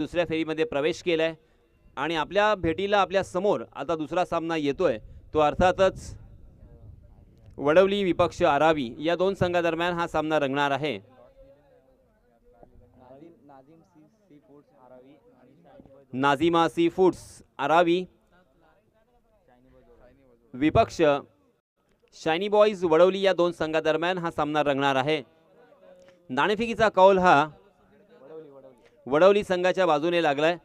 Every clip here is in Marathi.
दुसऱ्या फेरीमध्ये प्रवेश केलाय आणि आपल्या भेटीला आपल्या समोर आता दुसरा सामना येतोय तो अर्थातच वडवली विपक्ष आरावी या दोन संघादरम्यान हा सामना रंगणार आहे। नाझिमा सी फूड्स आरावी विपक्ष शायनी बॉयज वडवली या दोन संघादरम्यान हा सामना रंगणार आहे। नाणेफेकीचा कौल हा वडवली संघाच्या बाजूने लागलाय।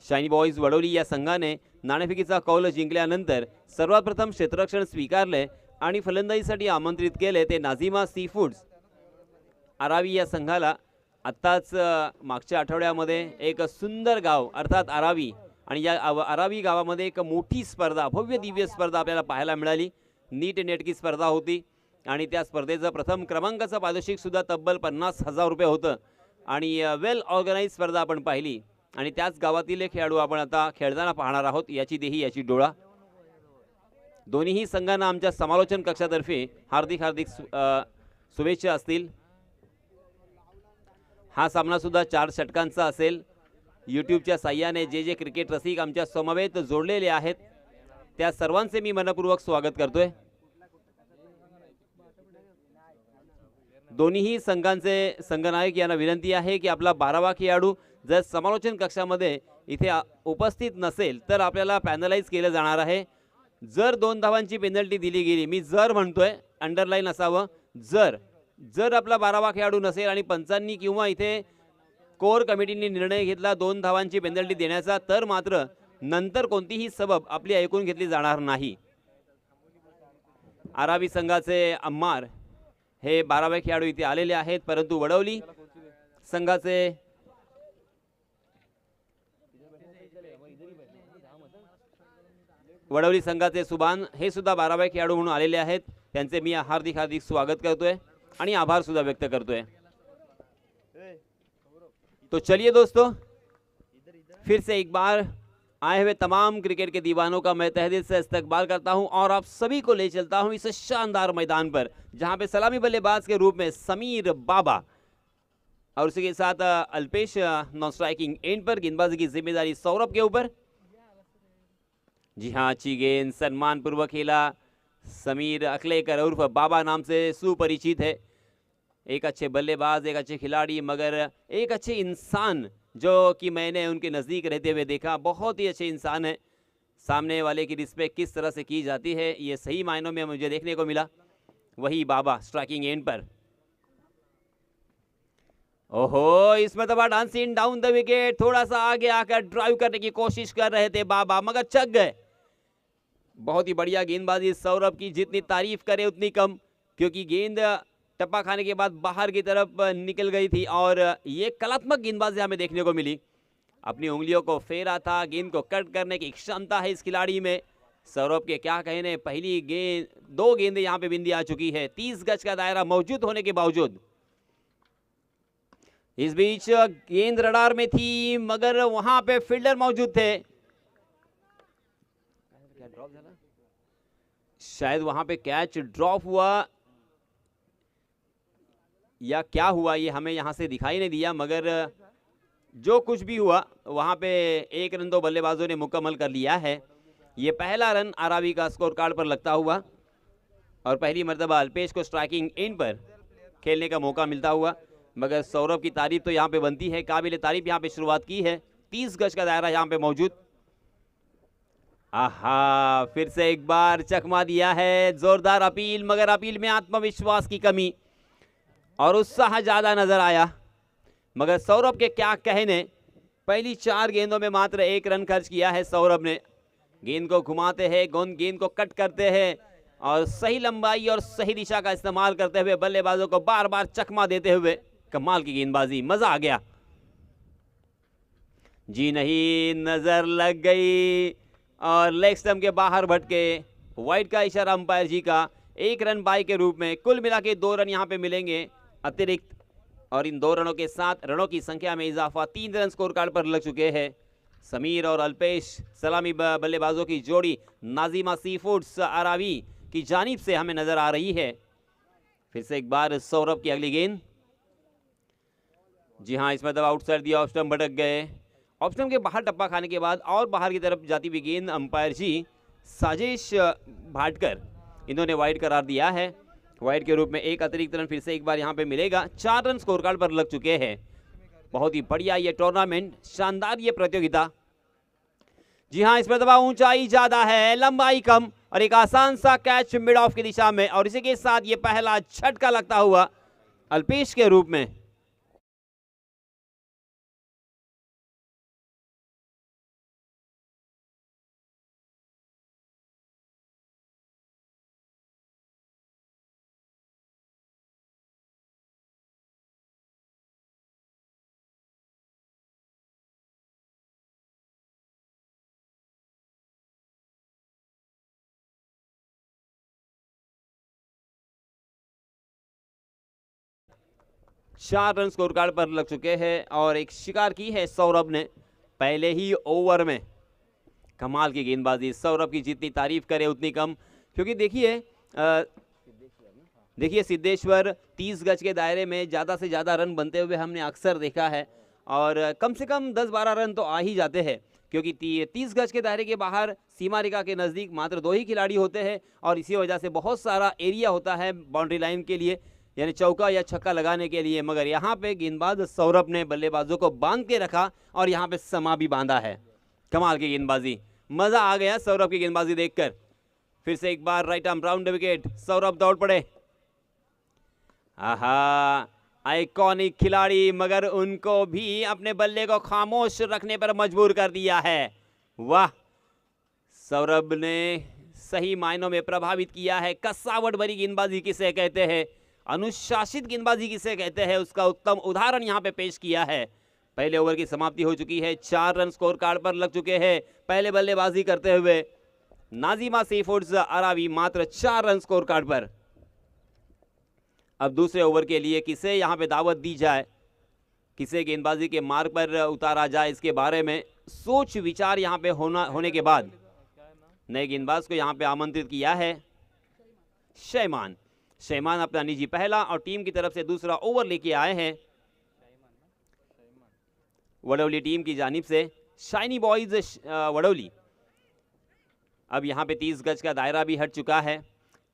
शायनी बॉयज वडवली या संघाने नाणेफेकीचा कौल जिंकल्यानंतर सर्वात प्रथम क्षेत्ररक्षण स्वीकारले आणि फलंदाजीसाठी आमंत्रित केले ते नाझिमा सी फूड्स आरावी या संघाला। आत्ताच मागच्या आठवड्यामध्ये एक सुंदर गाव अर्थात आरावी आणि या आरावी गावामध्ये एक मोठी स्पर्धा भव्य दिव्य स्पर्धा आपल्याला पाहायला मिळाली। नीट नेटकी स्पर्धा होती आणि त्या स्पर्धेचं प्रथम क्रमांकाचं पारितोषिक सुद्धा तब्बल 50,000 रुपये होतं आणि वेल ऑर्गनाइज स्पर्धा आपण पाहिली आणि त्याच गावातील खेळाडू आपण आता खेळताना पाहणार आहोत। याची देही याची डोळा दोन्ही संघांना आमच्या समालोचन कक्षातर्फे हार्दिक हार्दिक शुभेच्छा असतील। हा सामना सुद्धा 4 षटकांचा असेल। यूट्यूबच्या साह्याने जे जे क्रिकेट रसिक आमच्या समवेत जोडलेले आहेत त्या सर्वांचे मी मनपूर्वक स्वागत करतोय। दोन्ही संघांचे संघनायक यांना विनंती आहे की आपला 12वा खेळाडू जर समालोचन कक्षामध्ये इथे उपस्थित नसेल तर आपल्याला पॅनलाइज केलं जाणार आहे। जर 2 धावांची पेनल्टी दिली गेली, मी जर म्हणतोय अंडरलाईन असावं, जर आपला 12वा खेळाडू नसेल आणि पंचांनी किंवा इथे कोर कमिटीने निर्णय घेतला 2 धावांची पेनल्टी देण्याचा तर मात्र नंतर कोणतीही सबब आपली ऐकून घेतली जाणार नाही। आरावी संघाचे अम्मार हे 12वे खेळाडू इथे आलेले आहेत परंतु वडवली संघाचे सुभान हे सुद्धा 12वे खेळाडू म्हणून आलेले आहेत। त्यांचे मी हार्दिक हार्दिक स्वागत करतोय आणि आभार सुद्धा व्यक्त करतोय। तो चलिए दोस्तों, फिर से एक बार आए हुए तमाम क्रिकेट के दीवानों का मैं तहे दिल से इस्तकबाल करता हूं और आप सभी को ले चलता हूं इस शानदार मैदान पर जहां पे सलामी बल्लेबाज के रूप में समीर बाबा और उसी के साथ अल्पेश नॉन स्ट्राइकिंग एंड पर गेंदबाजी की जिम्मेदारी सौरभ के ऊपर। जी हाँ, अच्छी गेंद सम्मान पूर्वक खेला। समीर अकलेकर उर्फ बाबा नाम से सुपरिचित है। एक अच्छे बल्लेबाज, एक अच्छे खिलाड़ी, मगर एक अच्छे इंसान जो कि मैंने उनके नज़दीक रहते हुए देखा। बहुत ही अच्छे इंसान है। सामने वाले की रिस्पेक्ट किस तरह से की जाती है ये सही मायनों में मुझे देखने को मिला। वही बाबा स्ट्राइकिंग एंड पर। ओहो, इसमें तो डांसिंग डाउन द विकेट, थोड़ा सा आगे आकर ड्राइव करने की कोशिश कर रहे थे बाबा मगर चक गए। बहुत ही बढ़िया गेंदबाजी सौरभ की, जितनी तारीफ करे उतनी कम, क्योंकि गेंद टप्पा खाने के बाद बाहर की तरफ निकल गई थी और ये कलात्मक गेंदबाजी हमें देखने को मिली। अपनी उंगलियों को फेरा था, गेंद को कट करने की क्षमता है इस खिलाड़ी में। सौरभ के क्या कहने, पहली गेंद 2 गेंदें यहाँ पे बिंदी आ चुकी है 30 गज का दायरा मौजूद होने के बावजूद। इस बीच गेंद रडार में थी मगर वहां पे फील्डर मौजूद थे। शायद वहां पे कैच ड्रॉप हुआ या क्या हुआ ये हमें यहां से दिखाई नहीं दिया, मगर जो कुछ भी हुआ वहां पे 1 रन 2 बल्लेबाजों ने मुकम्मल कर लिया है। ये पहला रन आरावी का स्कोर कार्ड पर लगता हुआ और पहली मर्तबा अल्पेश को स्ट्राइकिंग एंड पर खेलने का मौका मिलता हुआ। मगर सौरभ की तारीफ तो यहाँ पे बनती है, काबिल तारीफ यहाँ पे शुरुआत की है। 30 गज का दायरा यहाँ पे मौजूद। आहा, फिर से एक बार चकमा दिया है, जोरदार अपील, मगर अपील में आत्मविश्वास की कमी और उत्साह ज्यादा नजर आया। मगर सौरभ के क्या कहने, पहली 4 गेंदों में मात्र 1 रन खर्च किया है सौरभ ने। गेंद को घुमाते हैं, गेंद को कट करते हैं और सही लंबाई और सही दिशा का इस्तेमाल करते हुए बल्लेबाजों को बार बार चकमा देते हुए कमाल की गेंदबाजी, मजा आ गया। जी नहीं, नजर लग गई और लेग स्टंप के बाहर भटके। वाइड का इशारा अंपायर जी का। 1 रन बाई के रूप में कुल मिला के 2 रन यहाँ पे मिलेंगे अतिरिक्त और इन 2 रनों के साथ रनों की संख्या में इजाफा। 3 रन स्कोर कार्ड पर लग चुके हैं। समीर और अल्पेश सलामी बल्लेबाजों की जोड़ी नाजिमा सी फूड्स अरावी की जानिब से हमें नजर आ रही है। फिर से एक बार सौरभ की अगली गेंद। जी हाँ, इसमें दबा आउटसाइड दिया, ऑफ स्टंप भटक गए। ऑफ स्टंप के बाहर टप्पा खाने के बाद और बाहर की तरफ जाती हुई गेंद अंपायर जी साजिश भाटकर इन्होंने वाइड करार दिया है। वाइड के रूप में एक अतिरिक्त रन फिर से एक बार यहाँ पे मिलेगा। 4 रन स्कोर कार्ड पर लग चुके हैं। बहुत ही बढ़िया ये टूर्नामेंट, शानदार ये प्रतियोगिता। जी हाँ, इस पर दबा ऊंचाई ज्यादा है, लंबाई कम और एक आसान सा कैच मिड ऑफ की दिशा में, और इसी के साथ ये पहला झटका लगता हुआ अल्पेश के रूप में। चार रन स्कोर कार्ड पर लग चुके हैं और एक शिकार की है सौरभ ने पहले ही ओवर में। कमाल की गेंदबाजी, सौरभ की जितनी तारीफ करे उतनी कम, क्योंकि देखिए सिद्धेश्वर 30 गज के दायरे में ज़्यादा से ज़्यादा रन बनते हुए हमने अक्सर देखा है, और कम से कम 10-12 रन तो आ ही जाते हैं, क्योंकि 30 गज के दायरे के बाहर सीमा रेखा के नज़दीक मात्र 2 ही खिलाड़ी होते हैं, और इसी वजह से बहुत सारा एरिया होता है बाउंड्री लाइन के लिए, यानी चौका या छक्का लगाने के लिए। मगर यहाँ पे गेंदबाज सौरभ ने बल्लेबाजों को बांध के रखा और यहाँ पे समा भी बांधा है। कमाल की गेंदबाजी, मजा आ गया सौरभ की गेंदबाजी देखकर। फिर से एक बार right arm round wicket, Saurabh दौड़ पड़े। आहा, आइकॉनिक खिलाड़ी, मगर उनको भी अपने बल्ले को खामोश रखने पर मजबूर कर दिया है। वाह, सौरभ ने सही मायनों में प्रभावित किया है। कसावट भरी गेंदबाजी किसे कहते हैं, अनुशासित गेंदबाजी किसे कहते हैं, उसका उत्तम उदाहरण यहाँ पे पेश किया है। पहले ओवर की समाप्ति हो चुकी है, 4 रन स्कोर कार्ड पर लग चुके हैं। पहले बल्लेबाजी करते हुए नाजिमा सी फूड्स अरावी मात्र 4 रन स्कोर कार्ड पर। अब दूसरे ओवर के लिए किसे यहाँ पे दावत दी जाए, किसे गेंदबाजी के मार्ग पर उतारा जाए, इसके बारे में सोच विचार यहाँ पे होने के बाद नए गेंदबाज को यहाँ पे आमंत्रित किया है शैमान। शैमान अपना निजी पहला और टीम की तरफ से दूसरा ओवर लेके आए हैं। वडोली टीम की जानिब से शाइनी बॉयज वडोली। अब यहाँ पे 30 गज का दायरा भी हट चुका है।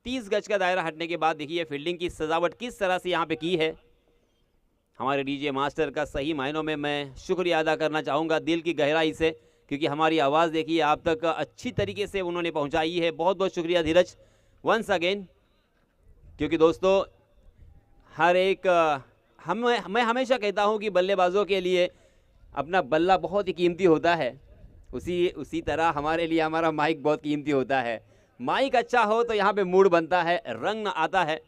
30 गज का दायरा हटने के बाद देखिए फील्डिंग की सजावट किस तरह से यहाँ पे की है। हमारे डीजे मास्टर का सही मायनों में मैं शुक्रिया अदा करना चाहूँगा दिल की गहराई से, क्योंकि हमारी आवाज़ देखिए आप तक अच्छी तरीके से उन्होंने पहुँचाई है। बहुत बहुत शुक्रिया धीरज वंस अगेन। क्योंकि दोस्तों हर एक मैं हमेशा कहता हूँ कि बल्लेबाजों के लिए अपना बल्ला बहुत ही कीमती होता है, उसी तरह हमारे लिए हमारा माइक बहुत कीमती होता है। माइक अच्छा हो तो यहाँ पे मूड बनता है, रंग आता है।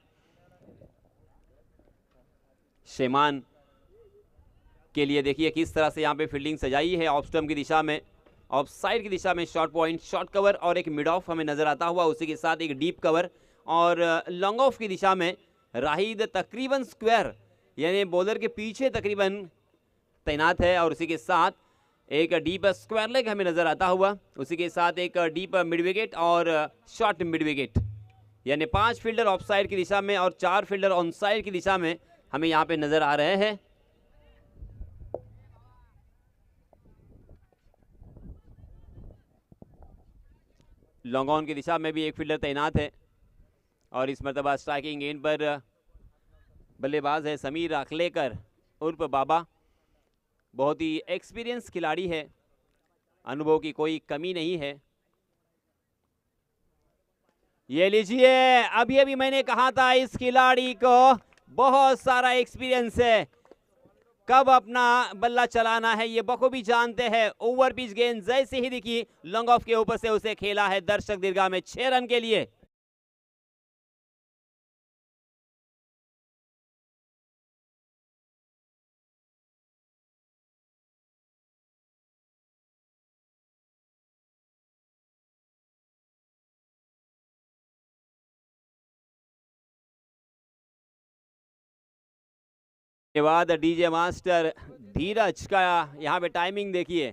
शेमान के लिए देखिए किस तरह से यहाँ पे फील्डिंग सजाई है। ऑफ स्टंप की दिशा में, ऑफ साइड की दिशा में शॉर्ट पॉइंट, शॉर्ट कवर और एक मिड ऑफ हमें नजर आता हुआ, उसी के साथ एक डीप कवर, और लॉन्ग ऑफ की दिशा में राहिद तकरीबन स्क्वायर यानी बॉलर के पीछे तकरीबन तैनात है, और उसी के साथ एक डीप स्क्वायर लेग हमें नजर आता हुआ, उसी के साथ एक डीप मिड विकेट और शॉर्ट मिड विकेट, यानी 5 फील्डर ऑफ साइड की दिशा में और 4 फील्डर ऑन साइड की दिशा में हमें यहाँ पे नजर आ रहे हैं। लॉन्ग ऑन की दिशा में भी एक फील्डर तैनात है, और इस मरतबा स्ट्राइकिंग एंड पर बल्लेबाज है समीर अखलेकर उर्फ बाबा। बहुत ही एक्सपीरियंस खिलाड़ी है, अनुभव की कोई कमी नहीं है। ये लीजिए, अभी अभी मैंने कहा था इस खिलाड़ी को बहुत सारा एक्सपीरियंस है, कब अपना बल्ला चलाना है ये बखूबी जानते हैं। ओवर पिच गेंद जैसे ही दिखी लॉन्ग ऑफ के ऊपर से उसे खेला है दर्शक दीर्घा में 6 रन के लिए। के बाद डीजे मास्टर धीरज का यहाँ पे टाइमिंग देखिए,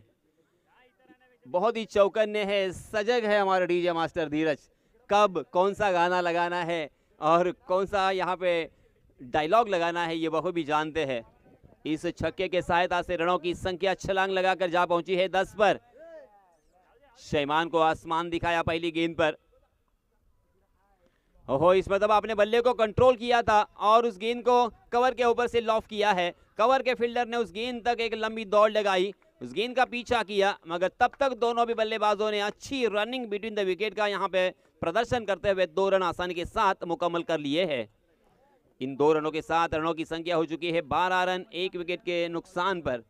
बहुत ही चौकन्ने है, सजग है हमारे डीजे मास्टर धीरज। कब कौन सा गाना लगाना है और कौन सा यहाँ पे डायलॉग लगाना है ये बखूबी जानते हैं। इस छक्के के सहायता से रनों की संख्या छलांग लगाकर जा पहुंची है 10 पर। शैमान को आसमान दिखाया पहली गेंद पर। ओहो, इस मतलब आपने बल्ले को कंट्रोल किया था और उस गेंद को कवर के ऊपर से लॉफ किया है। कवर के फील्डर ने उस गेंद तक एक लंबी दौड़ लगाई, उस गेंद का पीछा किया, मगर तब तक दोनों भी बल्लेबाजों ने अच्छी रनिंग बिटवीन द विकेट का यहाँ पे प्रदर्शन करते हुए 2 रन आसानी के साथ मुकम्मल कर लिए हैं। इन 2 रनों के साथ रनों की संख्या हो चुकी है 12 रन 1 विकेट के नुकसान पर।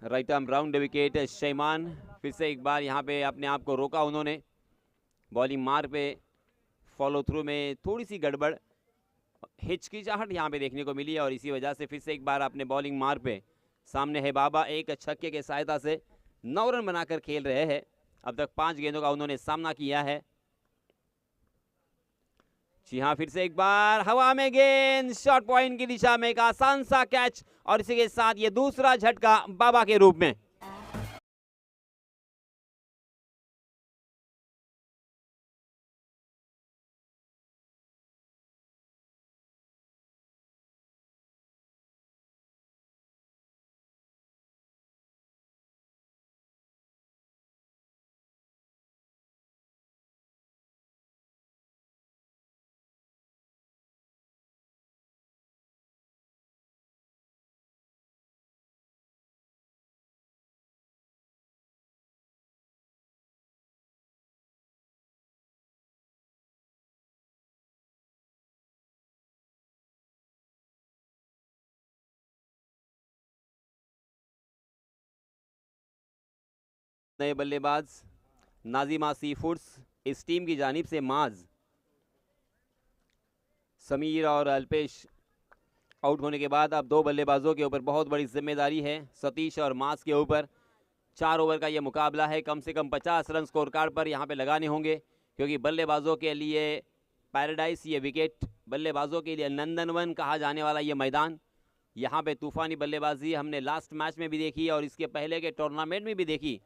राइट आर्म राउंड विकेट शैमान। फिर से एक बार यहाँ पे अपने आप को रोका उन्होंने। बॉलिंग मार पे फॉलो थ्रू में थोड़ी सी गड़बड़, हिचकिचाहट यहाँ पे देखने को मिली और इसी वजह से फिर से एक बार अपने बॉलिंग मार पे सामने है बाबा। एक छक्के के सहायता से 9 रन बनाकर खेल रहे हैं। अब तक 5 गेंदों का उन्होंने सामना किया है। जी हाँ, फिर से एक बार हवा में गेंद, शॉर्ट पॉइंट की दिशा में एक आसान सा कैच और इसी के साथ ये दूसरा झटका बाबा के रूप में। नए बल्लेबाज नाजिमा सी फूड्स, इस टीम की जानिब से माज, समीर और अल्पेश आउट होने के बाद अब 2 बल्लेबाजों के ऊपर बहुत बड़ी जिम्मेदारी है, सतीश और माज के ऊपर। 4 ओवर का ये मुकाबला है, कम से कम 50 रन स्कोर कार्ड पर यहाँ पे लगाने होंगे, क्योंकि बल्लेबाजों के लिए पैराडाइज ये विकेट, बल्लेबाजों के लिए नंदनवन कहा जाने वाला ये मैदान। यहाँ पे तूफानी बल्लेबाजी हमने लास्ट मैच में भी देखी और इसके पहले के टूर्नामेंट में भी देखी।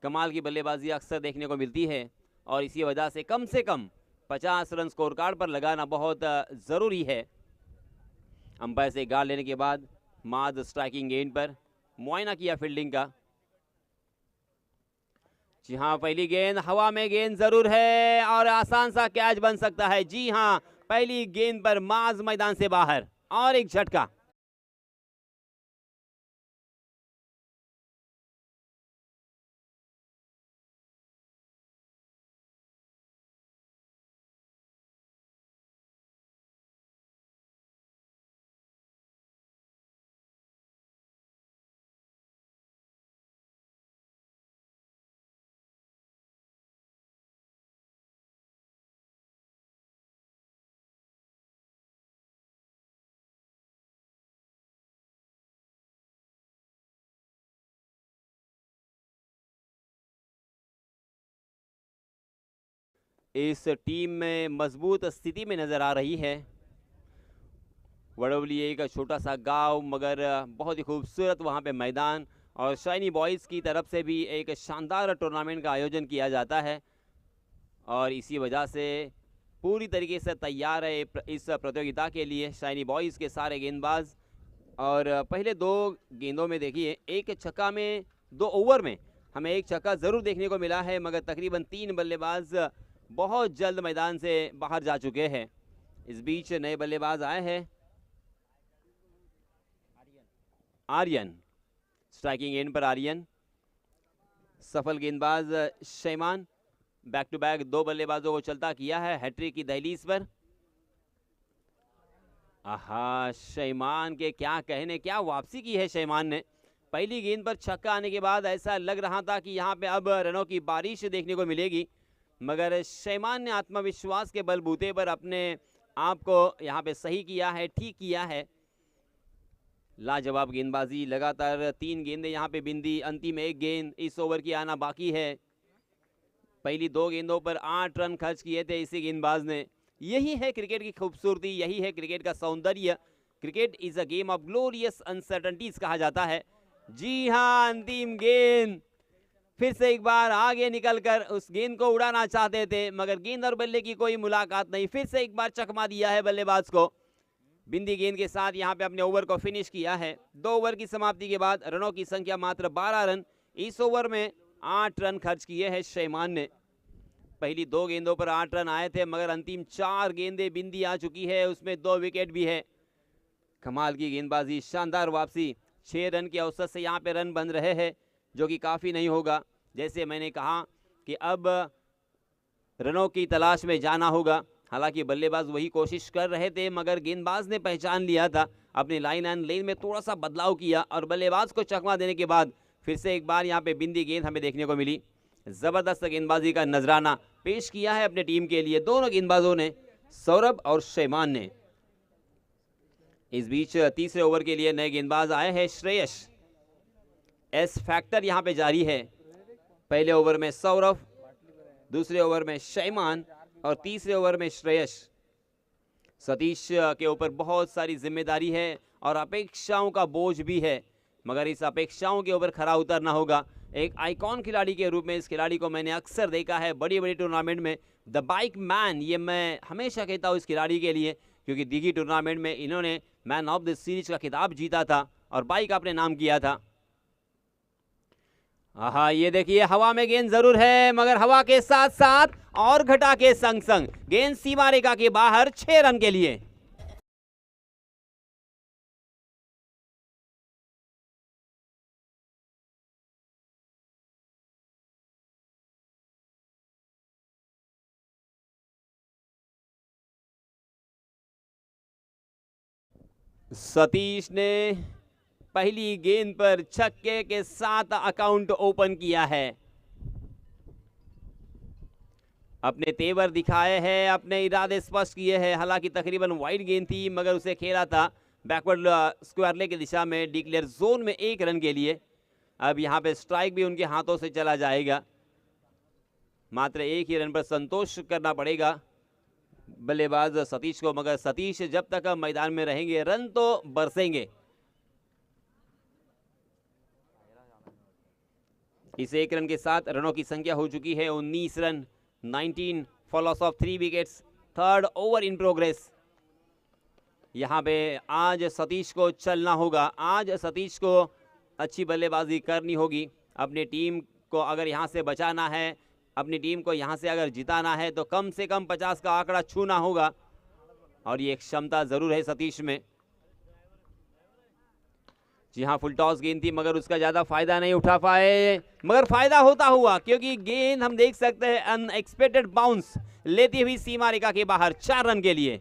कमाल की बल्लेबाजी अक्सर देखने को मिलती है और इसी वजह से कम 50 रन स्कोर कार्ड पर लगाना बहुत ज़रूरी है। अंपायर से गाल लेने के बाद माज स्ट्राइकिंग गेंद पर मुआयना किया फील्डिंग का। जी हाँ, पहली गेंद हवा में गेंद जरूर है और आसान सा कैच बन सकता है। जी हाँ, पहली गेंद पर माज मैदान से बाहर और एक झटका। इस टीम में मजबूत स्थिति में नजर आ रही है। वडोली एक छोटा सा गांव मगर बहुत ही खूबसूरत वहां पे मैदान और शाइनी बॉयज़ की तरफ से भी एक शानदार टूर्नामेंट का आयोजन किया जाता है और इसी वजह से पूरी तरीके से तैयार है इस प्रतियोगिता के लिए शाइनी बॉयज़ के सारे गेंदबाज। और पहले 2 गेंदों में देखिए, एक छक्का में 2 ओवर में हमें एक छक्का ज़रूर देखने को मिला है, मगर तकरीबन 3 बल्लेबाज बहुत जल्द मैदान से बाहर जा चुके हैं। इस बीच नए बल्लेबाज आए हैं। आर्यन स्ट्राइकिंग एंड पर, आर्यन सफल गेंदबाज शैमान बैक टू बैक 2 बल्लेबाजों को चलता किया है हैट्रिक की दहलीज पर। आहा, शैमान के क्या कहने, क्या वापसी की है शैमान ने। पहली गेंद पर छक्का आने के बाद ऐसा लग रहा था कि यहाँ पे अब रनों की बारिश देखने को मिलेगी, मगर शैमान ने आत्मविश्वास के बलबूते पर अपने आप को यहाँ पे सही किया है, ठीक किया है। लाजवाब गेंदबाजी, लगातार 3 गेंदें यहाँ पे बिंदी, अंतिम 1 गेंद इस ओवर की आना बाकी है। पहली 2 गेंदों पर 8 रन खर्च किए थे इसी गेंदबाज ने। यही है क्रिकेट की खूबसूरती, यही है क्रिकेट का सौंदर्य cricket is a game of glorious uncertainties कहा जाता है। जी हाँ, अंतिम गेंद फिर से एक बार आगे निकलकर उस गेंद को उड़ाना चाहते थे, मगर गेंद और बल्ले की कोई मुलाकात नहीं। फिर से एक बार चकमा दिया है बल्लेबाज को। बिंदी गेंद के साथ यहां पे अपने ओवर को फिनिश किया है। 2 ओवर की समाप्ति के बाद रनों की संख्या मात्र 12 रन। इस ओवर में 8 रन खर्च किए हैं शैमान ने। पहली 2 गेंदों पर 8 रन आए थे, मगर अंतिम 4 गेंदें बिंदी आ चुकी है, उसमें 2 विकेट भी है। कमाल की गेंदबाजी, शानदार वापसी। 6 रन की औसत से यहाँ पे रन बन रहे हैं, जो कि काफ़ी नहीं होगा। जैसे मैंने कहा कि अब रनों की तलाश में जाना होगा। हालांकि बल्लेबाज वही कोशिश कर रहे थे, मगर गेंदबाज ने पहचान लिया था, अपनी लाइन एंड लेन में थोड़ा सा बदलाव किया और बल्लेबाज को चकमा देने के बाद फिर से एक बार यहाँ पे बिंदी गेंद हमें देखने को मिली। ज़बरदस्त गेंदबाजी का नजराना पेश किया है अपने टीम के लिए दोनों गेंदबाजों ने, सौरभ और शैमान ने। इस बीच तीसरे ओवर के लिए नए गेंदबाज आए हैं श्रेयस। एस फैक्टर यहाँ पे जारी है। पहले ओवर में सौरभ, दूसरे ओवर में शैमान और तीसरे ओवर में श्रेयस। सतीश के ऊपर बहुत सारी जिम्मेदारी है और अपेक्षाओं का बोझ भी है, मगर इस अपेक्षाओं के ऊपर खरा उतरना होगा। एक आइकॉन खिलाड़ी के रूप में इस खिलाड़ी को मैंने अक्सर देखा है बड़ी बड़ी टूर्नामेंट में। द बाइक मैन, ये मैं हमेशा कहता हूँ इस खिलाड़ी के लिए, क्योंकि दिघी टूर्नामेंट में इन्होंने मैन ऑफ द सीरीज का खिताब जीता था और बाइक अपने नाम किया था। हाँ, ये देखिए हवा में गेंद जरूर है, मगर हवा के साथ साथ और घटा के संग संग गेंद सीमा रेखा के बाहर 6 रन के लिए। सतीश ने पहली गेंद पर छक्के के साथ अकाउंट ओपन किया है। अपने तेवर दिखाए हैं, अपने इरादे स्पष्ट किए हैं। हालांकि तकरीबन वाइड गेंद थी, मगर उसे खेला था बैकवर्ड स्क्वायर लेग की दिशा में डिक्लेयर जोन में 1 रन के लिए। अब यहां पे स्ट्राइक भी उनके हाथों से चला जाएगा। मात्र 1 ही रन पर संतोष करना पड़ेगा बल्लेबाज सतीश को, मगर सतीश जब तक मैदान में रहेंगे रन तो बरसेंगे। इस 1 रन के साथ रनों की संख्या हो चुकी है 19 run. 19 for loss of 3 wickets. 3rd over in progress. यहाँ पे आज सतीश को चलना होगा, आज सतीश को अच्छी बल्लेबाजी करनी होगी। अपनी टीम को अगर यहाँ से बचाना है, अपनी टीम को यहाँ से अगर जिताना है, तो कम से कम 50 का आंकड़ा छूना होगा, और ये एक क्षमता जरूर है सतीश में। जी हाँ, फुल टॉस गेंद थी, मगर उसका ज्यादा फायदा नहीं उठा पाए, मगर फायदा होता हुआ, क्योंकि गेंद हम देख सकते हैं अनएक्सपेक्टेड बाउंस लेती हुई सीमा रेखा के बाहर 4 रन के लिए।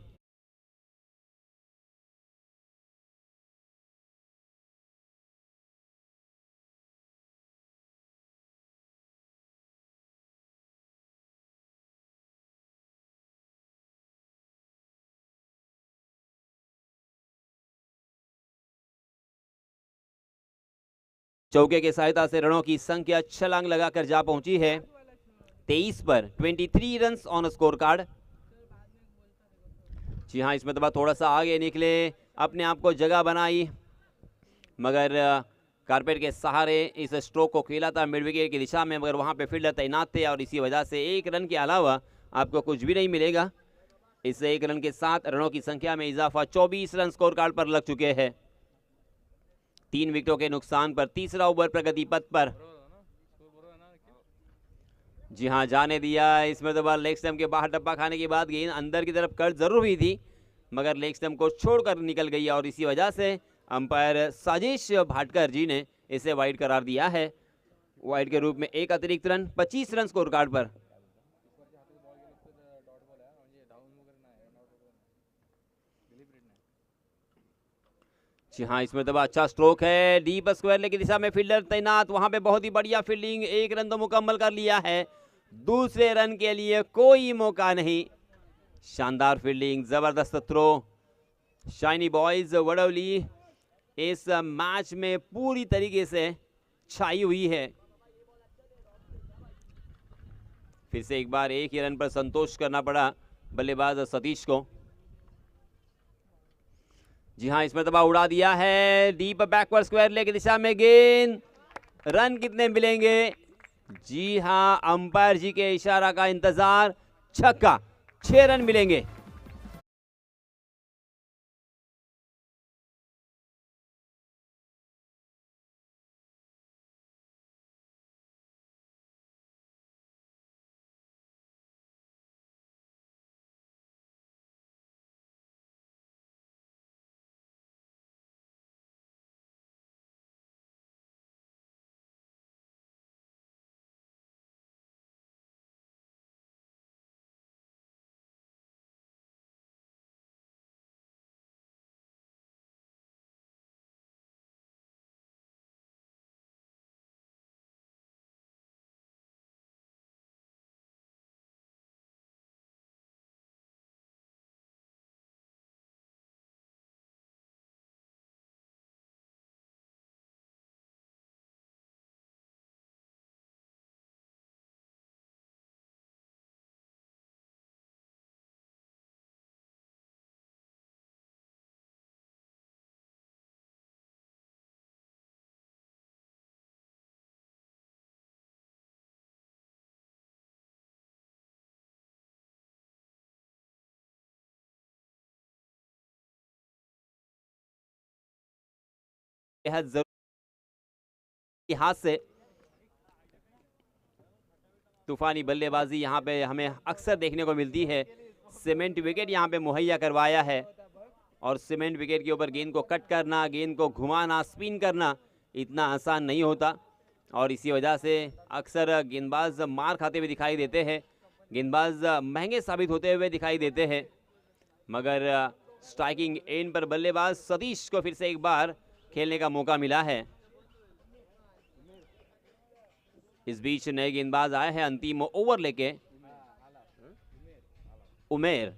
चौके की सहायता से रनों की संख्या छलांग लगाकर जा पहुंची है 23 पर। 23 रन ऑन स्कोर कार्ड। जी हाँ, इसमें तो थोड़ा सा आगे निकले, अपने आप को जगह बनाई, मगर कारपेट के सहारे इस स्ट्रोक को खेला था मिड विकेट की दिशा में, मगर वहां पे फील्डर तैनात थे और इसी वजह से 1 रन के अलावा आपको कुछ भी नहीं मिलेगा। इस 1 रन के साथ रनों की संख्या में इजाफा 24 रन स्कोर कार्ड पर लग चुके हैं। 3 विकेटों के नुकसान पर तीसरा ओवर प्रगति पथ पर। जी हाँ, जाने दिया। इसमें तो लेग स्टंप के बाहर डब्बा खाने के बाद गेंद अंदर की तरफ कट जरूर हुई थी, मगर लेग स्टंप को छोड़कर निकल गई और इसी वजह से अंपायर साजिश भाटकर जी ने इसे वाइड करार दिया है। वाइड के रूप में 1 अतिरिक्त रन, 25 रन स्कोर कार्ड पर। जी हाँ, इसमें तो अच्छा स्ट्रोक है, डीप स्क्वायर लेग की दिशा में फील्डर तैनात, वहां पे बहुत ही बढ़िया फील्डिंग। 1 रन तो मुकम्मल कर लिया है, दूसरे रन के लिए कोई मौका नहीं। शानदार फील्डिंग, जबरदस्त थ्रो। शाइनी बॉयज वडोली इस मैच में पूरी तरीके से छाई हुई है। फिर से एक बार 1 ही रन पर संतोष करना पड़ा बल्लेबाज सतीश को। जी हाँ, इस मरतबा उड़ा दिया है डीप बैकवर्ड स्क्वायर लेग की दिशा में गेंद। रन कितने मिलेंगे? जी हाँ, अंपायर जी के इशारा का इंतजार। छक्का, 6 रन मिलेंगे। बेहद जरूरी हाथ से तूफानी बल्लेबाजी यहाँ पे हमें अक्सर देखने को मिलती है। सीमेंट विकेट यहाँ पे मुहैया करवाया है और सीमेंट विकेट के ऊपर गेंद को कट करना, गेंद को घुमाना, स्पिन करना इतना आसान नहीं होता और इसी वजह से अक्सर गेंदबाज मार खाते हुए दिखाई देते हैं, गेंदबाज महंगे साबित होते हुए दिखाई देते हैं। मगर स्ट्राइकिंग एंड पर बल्लेबाज सतीश को फिर से एक बार खेलने का मौका मिला है। इस बीच नए गेंदबाज आए हैं अंतिम ओवर लेके। उमेर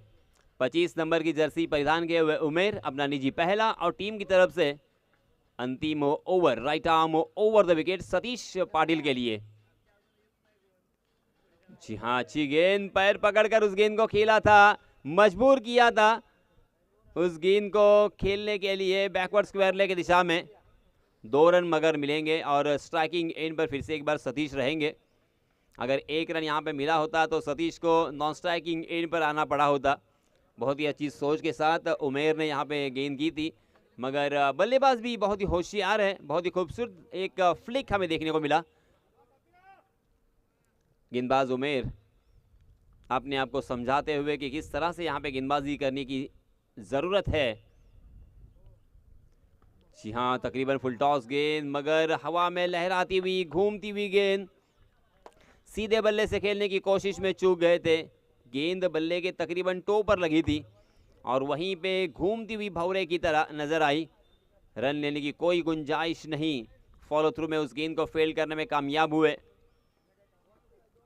25 नंबर की जर्सी परिधान किए हुए उमेर अपना निजी पहला और टीम की तरफ से अंतिम over, right arm over the wicket Satish Patil के लिए। जी हाँ, अच्छी गेंद, पैर पकड़कर उस गेंद को खेला था, मजबूर किया था उस गेंद को खेलने के लिए बैकवर्ड स्क्वायर लेग की दिशा में। 2 रन मगर मिलेंगे और स्ट्राइकिंग एंड पर फिर से एक बार सतीश रहेंगे। अगर 1 रन यहाँ पे मिला होता तो सतीश को नॉन स्ट्राइकिंग एंड पर आना पड़ा होता। बहुत ही अच्छी सोच के साथ उमेर ने यहाँ पे गेंद की थी, मगर बल्लेबाज भी बहुत ही होशियार है। बहुत ही खूबसूरत एक फ्लिक हमें देखने को मिला। गेंदबाज उमेर अपने आप को समझाते हुए कि किस तरह से यहाँ पे गेंदबाजी करने की ज़रूरत है। जी हाँ, तकरीबन फुल टॉस गेंद, मगर हवा में लहराती हुई, घूमती हुई गेंद। सीधे बल्ले से खेलने की कोशिश में चूक गए थे। गेंद बल्ले के तकरीबन टो पर लगी थी और वहीं पे घूमती हुई भंवरे की तरह नजर आई। रन लेने की कोई गुंजाइश नहीं। फॉलो थ्रू में उस गेंद को फेल करने में कामयाब हुए।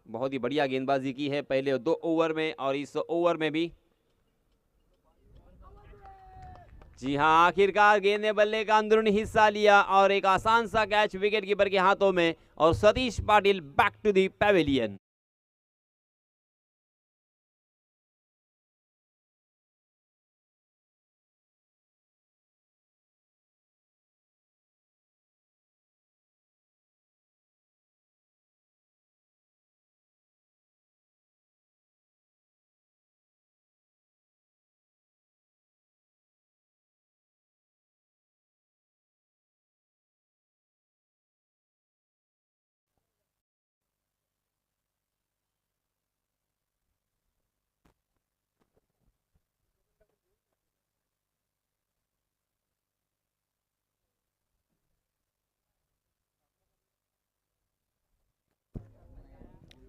बहुत ही बढ़िया गेंदबाजी की है पहले 2 ओवर में और इस ओवर में भी। जी हाँ, आखिरकार गेंद ने बल्ले का अंदरूनी हिस्सा लिया और एक आसान सा कैच विकेट कीपर के हाथों में और Satish Patil back to the pavilion.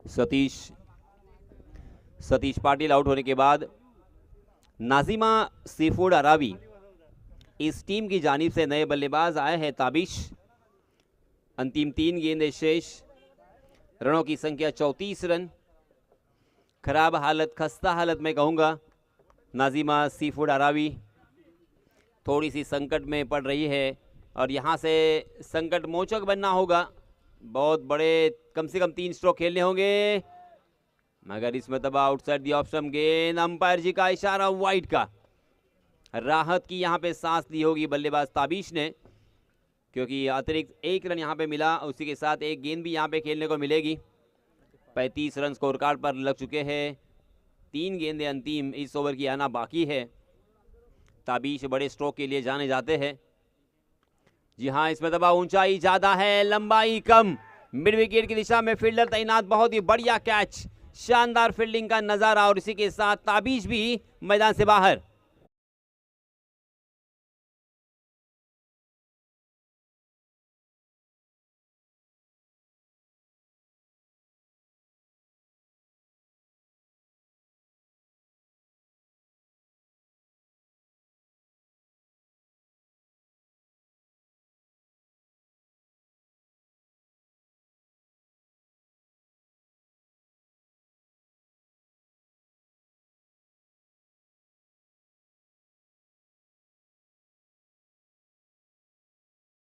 Satish Patil out होने के बाद नाजिमा सीफूड अरावी इस टीम की जानिब से नए बल्लेबाज आए हैं ताबिश। अंतिम 3 गेंदें शेष, रनों की संख्या 34 रन। खराब हालत, खस्ता हालत में कहूँगा नाजिमा सीफूड अरावी थोड़ी सी संकट में पड़ रही है और यहाँ से संकट मोचक बनना होगा। बहुत बड़े, कम से कम 3 स्ट्रोक खेलने होंगे, मगर इस मतलब आउटसाइड दी ऑफ स्टंप गेंद। अंपायर जी का इशारा वाइड का राहत की यहाँ पे सांस ली होगी बल्लेबाज ताबिश ने, क्योंकि अतिरिक्त 1 रन यहाँ पे मिला। उसी के साथ एक गेंद भी यहाँ पे खेलने को मिलेगी। 35 रन स्कोर कार्ड पर लग चुके हैं। 3 गेंदें अंतिम इस ओवर की आना बाकी है। ताबिश बड़े स्ट्रोक के लिए जाने जाते हैं। जी हाँ, इसमें दबा ऊंचाई ज्यादा है, लंबाई कम। मिड विकेट की दिशा में फील्डर तैनात। बहुत ही बढ़िया कैच, शानदार फील्डिंग का नजारा। और इसी के साथ ताबिश भी मैदान से बाहर।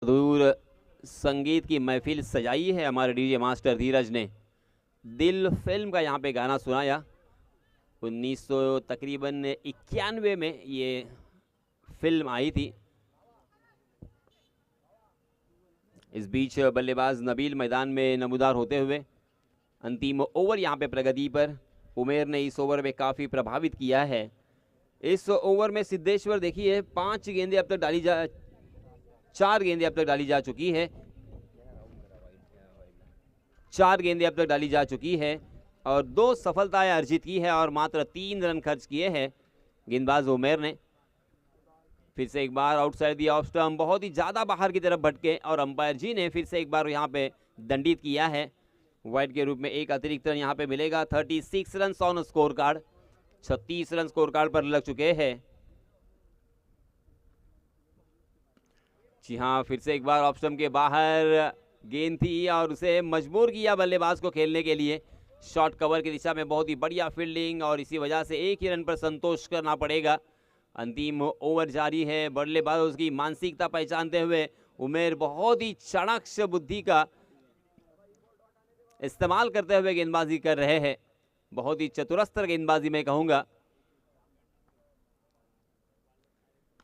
दूर संगीत की महफिल सजाई है हमारे डीजे मास्टर धीरज ने। दिल फिल्म का यहाँ पे गाना सुनाया। 1900 तकरीबन 91 में ये फिल्म आई थी। इस बीच बल्लेबाज नबील मैदान में नमूदार होते हुए। अंतिम ओवर यहाँ पे प्रगति पर। उमेर ने इस ओवर में काफ़ी प्रभावित किया है। इस ओवर में सिद्धेश्वर देखिए 4 गेंदें अब तक डाली जा चुकी है। 4 गेंदें अब तक डाली जा चुकी है और 2 सफलताएं अर्जित की है और मात्र 3 रन खर्च किए हैं गेंदबाज उमेर ने। फिर से एक बार आउटसाइड दी ऑफ स्टंप, बहुत ही ज़्यादा बाहर की तरफ भटके और अंपायर जी ने फिर से एक बार यहाँ पे दंडित किया है। वाइड के रूप में एक अतिरिक्त रन यहाँ पे मिलेगा। 36 run on score card. 36 run score card पर लग चुके हैं। जी हाँ, फिर से एक बार ऑफ स्टंप के बाहर गेंद थी और उसे मजबूर किया बल्लेबाज को खेलने के लिए। शॉर्ट कवर की दिशा में बहुत ही बढ़िया फील्डिंग और इसी वजह से 1 ही रन पर संतोष करना पड़ेगा। अंतिम ओवर जारी है। बल्लेबाज की मानसिकता पहचानते हुए उमेर बहुत ही चाणक्य बुद्धि का इस्तेमाल करते हुए गेंदबाजी कर रहे हैं। बहुत ही चतुरस्त्र गेंदबाजी मैं कहूंगा।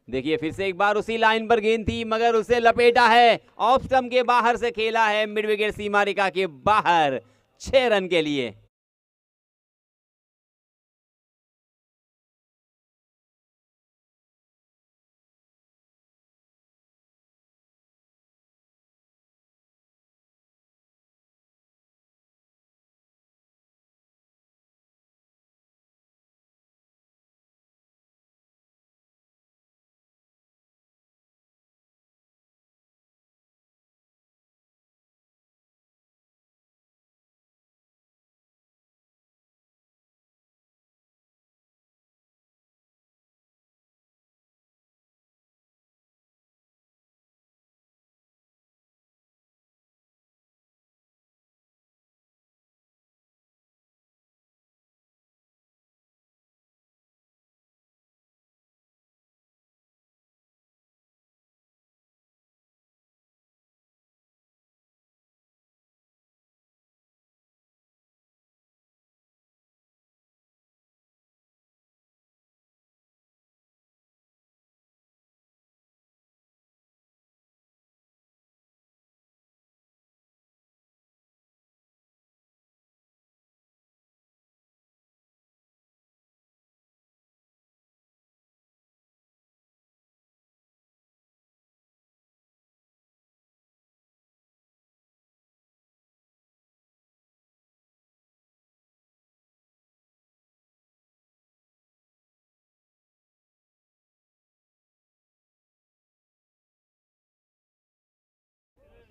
देखिए फिर से एक बार उसी लाइन पर गेंद थी मगर उसे लपेटा है। ऑफ स्टंप के बाहर से खेला है, मिड विकेट सीमा रेखा के बाहर 6 रन के लिए।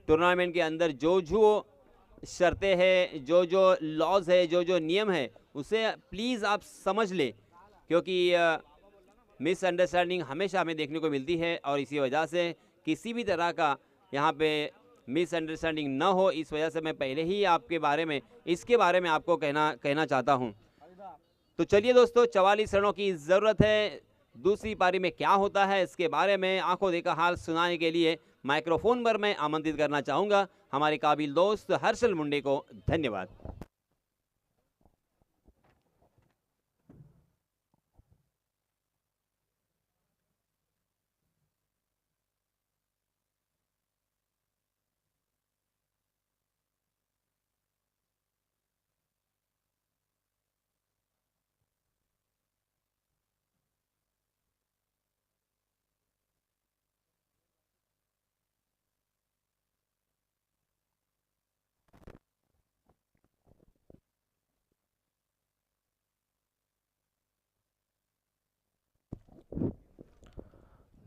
टूर्नामेंट के अंदर जो जो शर्तें हैं, जो जो लॉज है, जो जो नियम है, उसे प्लीज़ आप समझ लें, क्योंकि मिसअंडरस्टैंडिंग हमेशा हमें देखने को मिलती है और इसी वजह से किसी भी तरह का यहाँ पे मिसअंडरस्टैंडिंग ना हो, इस वजह से मैं पहले ही इसके बारे में आपको कहना चाहता हूँ। तो चलिए दोस्तों, 44 रनों की ज़रूरत है। दूसरी पारी में क्या होता है इसके बारे में आंखों देखा हाल सुनाने के लिए माइक्रोफोन पर मैं आमंत्रित करना चाहूँगा हमारे काबिल दोस्त हर्षल मुंडे को। धन्यवाद।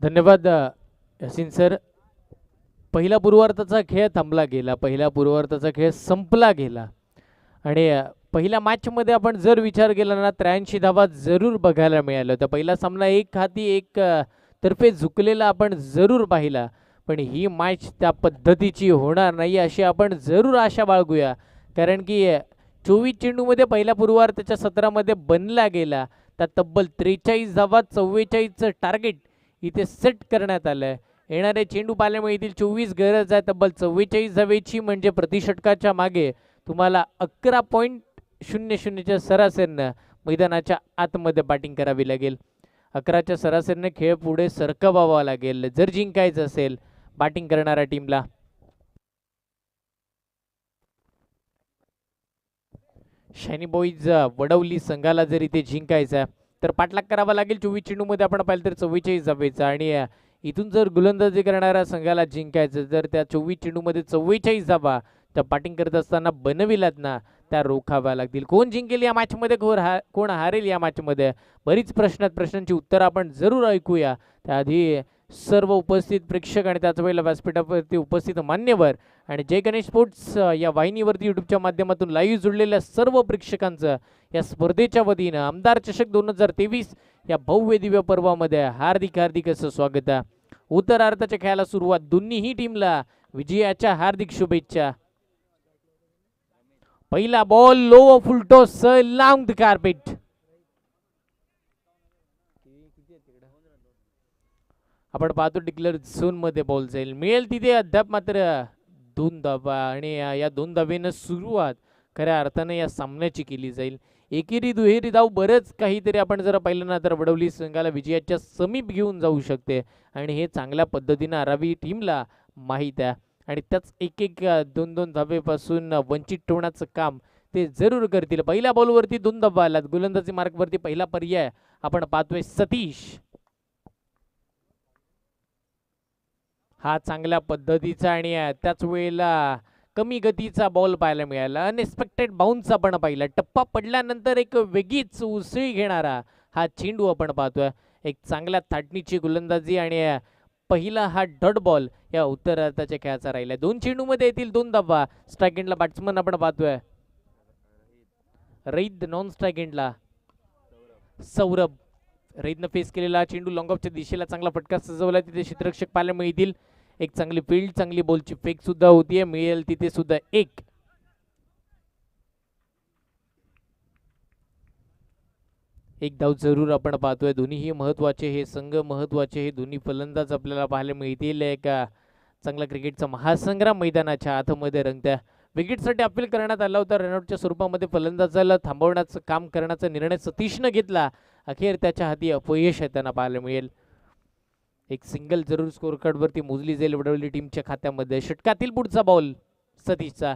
धन्यवाद यासिन सर. पहिला पूर्वार्धाचा खेळ थांबला गेला, पहिल्या पूर्वार्धाचा खेळ संपला गेला आणि पहिल्या मॅचमध्ये आपण जर विचार केला ना 83 धावा जरूर बघायला मिळाल्या होत्या. पहिला सामना एक हाती एक तर्फे झुकलेला आपण जरूर पाहिला, पण ही मॅच त्या पद्धतीची होणार नाही अशी आपण जरूर आशा बाळगूया. कारण की 24 चेंडूमध्ये पहिल्या पूर्वार्धाच्या सत्रामध्ये बनला गेला त्या तब्बल 43 धावा 44चं टार्गेट इथे सेट करण्यात आलं आहे. येणारे चेंडू पाहायला मिळतील 24 गरज आहे तब्बल 44 धावेची, म्हणजे प्रतिषटकाच्या मागे तुम्हाला 11.00च्या सरासरीनं मैदानाच्या आतमध्ये बॅटिंग करावी लागेल. 11च्या सरासरीने खेळ पुढे सरकवावा लागेल जर जिंकायचं असेल बॅटिंग करणाऱ्या टीमला. शायनी बॉईज वडवली संघाला जर इथे जिंकायचा तर पाठलाग करावा लागेल. 24 चेंडूमध्ये आपण पाहिलं तर 44 धावेचा आणि इथून जर गोलंदाजी करणाऱ्या संघाला जिंकायचं जर त्या 24 चेंडूमध्ये 44 धावा त्या बॅटिंग करत असताना बनविलात ना त्या रोखाव्या लागतील. कोण जिंकेल या मॅचमध्ये, कोण हारेल या मॅचमध्ये, बरीच प्रश्नांची उत्तरं आपण जरूर ऐकूया. त्याआधी सर्व उपस्थित प्रेक्षक आणि त्याच वेळेला व्यासपीठावरती उपस्थित मान्यवर आणि जय गणेश स्पोर्ट्स या वाहिनीवरती युट्यूबच्या माध्यमातून लाईव्ह जुळलेल्या सर्व प्रेक्षकांचं या स्पर्धेच्या वतीनं आमदार चषक 2023 या भव्य दिव्य पर्वामध्ये हार्दिक हार्दिक असं स्वागत आहे. उत्तरार्धाच्या खेळाला सुरुवात, दोन्हीही टीमला विजयाच्या हार्दिक शुभेच्छा. पहिला ball low full toss long the carpet. आपण पाहतो डिक्लेअर झोन मध्ये बॉल जाईल, मिळेल तिथे अद्याप मात्र 2 धावा आणि या 2 धावेनं सुरुवात खऱ्या अर्थाने या सामन्याची केली जाईल. एकेरी दुहेरी धाव बरंच काहीतरी आपण जर पाहिलं ना तर वडवली संघाला विजयाच्या समीप घेऊन जाऊ शकते आणि हे चांगल्या पद्धतीनं आरावी टीमला माहीत आहे आणि त्याच एक 2-2 धावेपासून वंचित ठेवण्याचं काम ते जरूर करतील. पहिल्या बॉलवरती 2 धावा आलात. गोलंदाजी मार्कवरती पहिला पर्याय आपण पाहतोय सतीश. हा चांगल्या पद्धतीचा आणि त्याच वेळेला कमी गतीचा बॉल पाहायला मिळाला. अनएक्सपेक्टेड बाउन्स आपण पाहिला. टप्पा पडल्यानंतर एक वेगळीच उसळी घेणारा हा चेंडू आपण पाहतोय. एक चांगल्या थाटणीची गोलंदाजी आणि पहिला हा डॉट बॉल या उत्तरार्धाच्या खेळाचा राहिला. 2 चेंडूमध्ये येतील 2 धावा. स्ट्राईक एंडला बॅट्समन आपण पाहतोय रईद, नॉन स्ट्राईक एंडला सौरभ. रईदनं फेस केलेला चेंडू लॉंग ऑफच्या दिशेला चांगला फटका सजवला. तिथे क्षेत्ररक्षक पाहायला मिळतील. एक चांगली फील्ड, चांगली बॉलची फेक सुद्धा होतीये, मिळेल तिथे सुद्धा एक धाव जरूर आपण पाहतोय. दोन्हीही महत्वाचे, हे संघ महत्वाचे, हे दोन्ही फलंदाज आपल्याला पाहायला मिळतील. एक चांगला क्रिकेटचा महासंग्राम मैदानाच्या आतमध्ये रंगत्या. विकेटसाठी अपील करण्यात आला होता. रनआउटच्या स्वरूपामध्ये फलंदाजाला थांबवण्याचं काम करण्याचा निर्णय सतीशनं घेतला. अखेर त्याच्या हाती अपयश येताना पाहायला मिळेल. एक सिंगल जरूर स्कोर कार्ड वरती मोजली जाईल वडवली टीमच्या खात्यामध्ये. षटकातील पुढचा बॉल सतीशचा.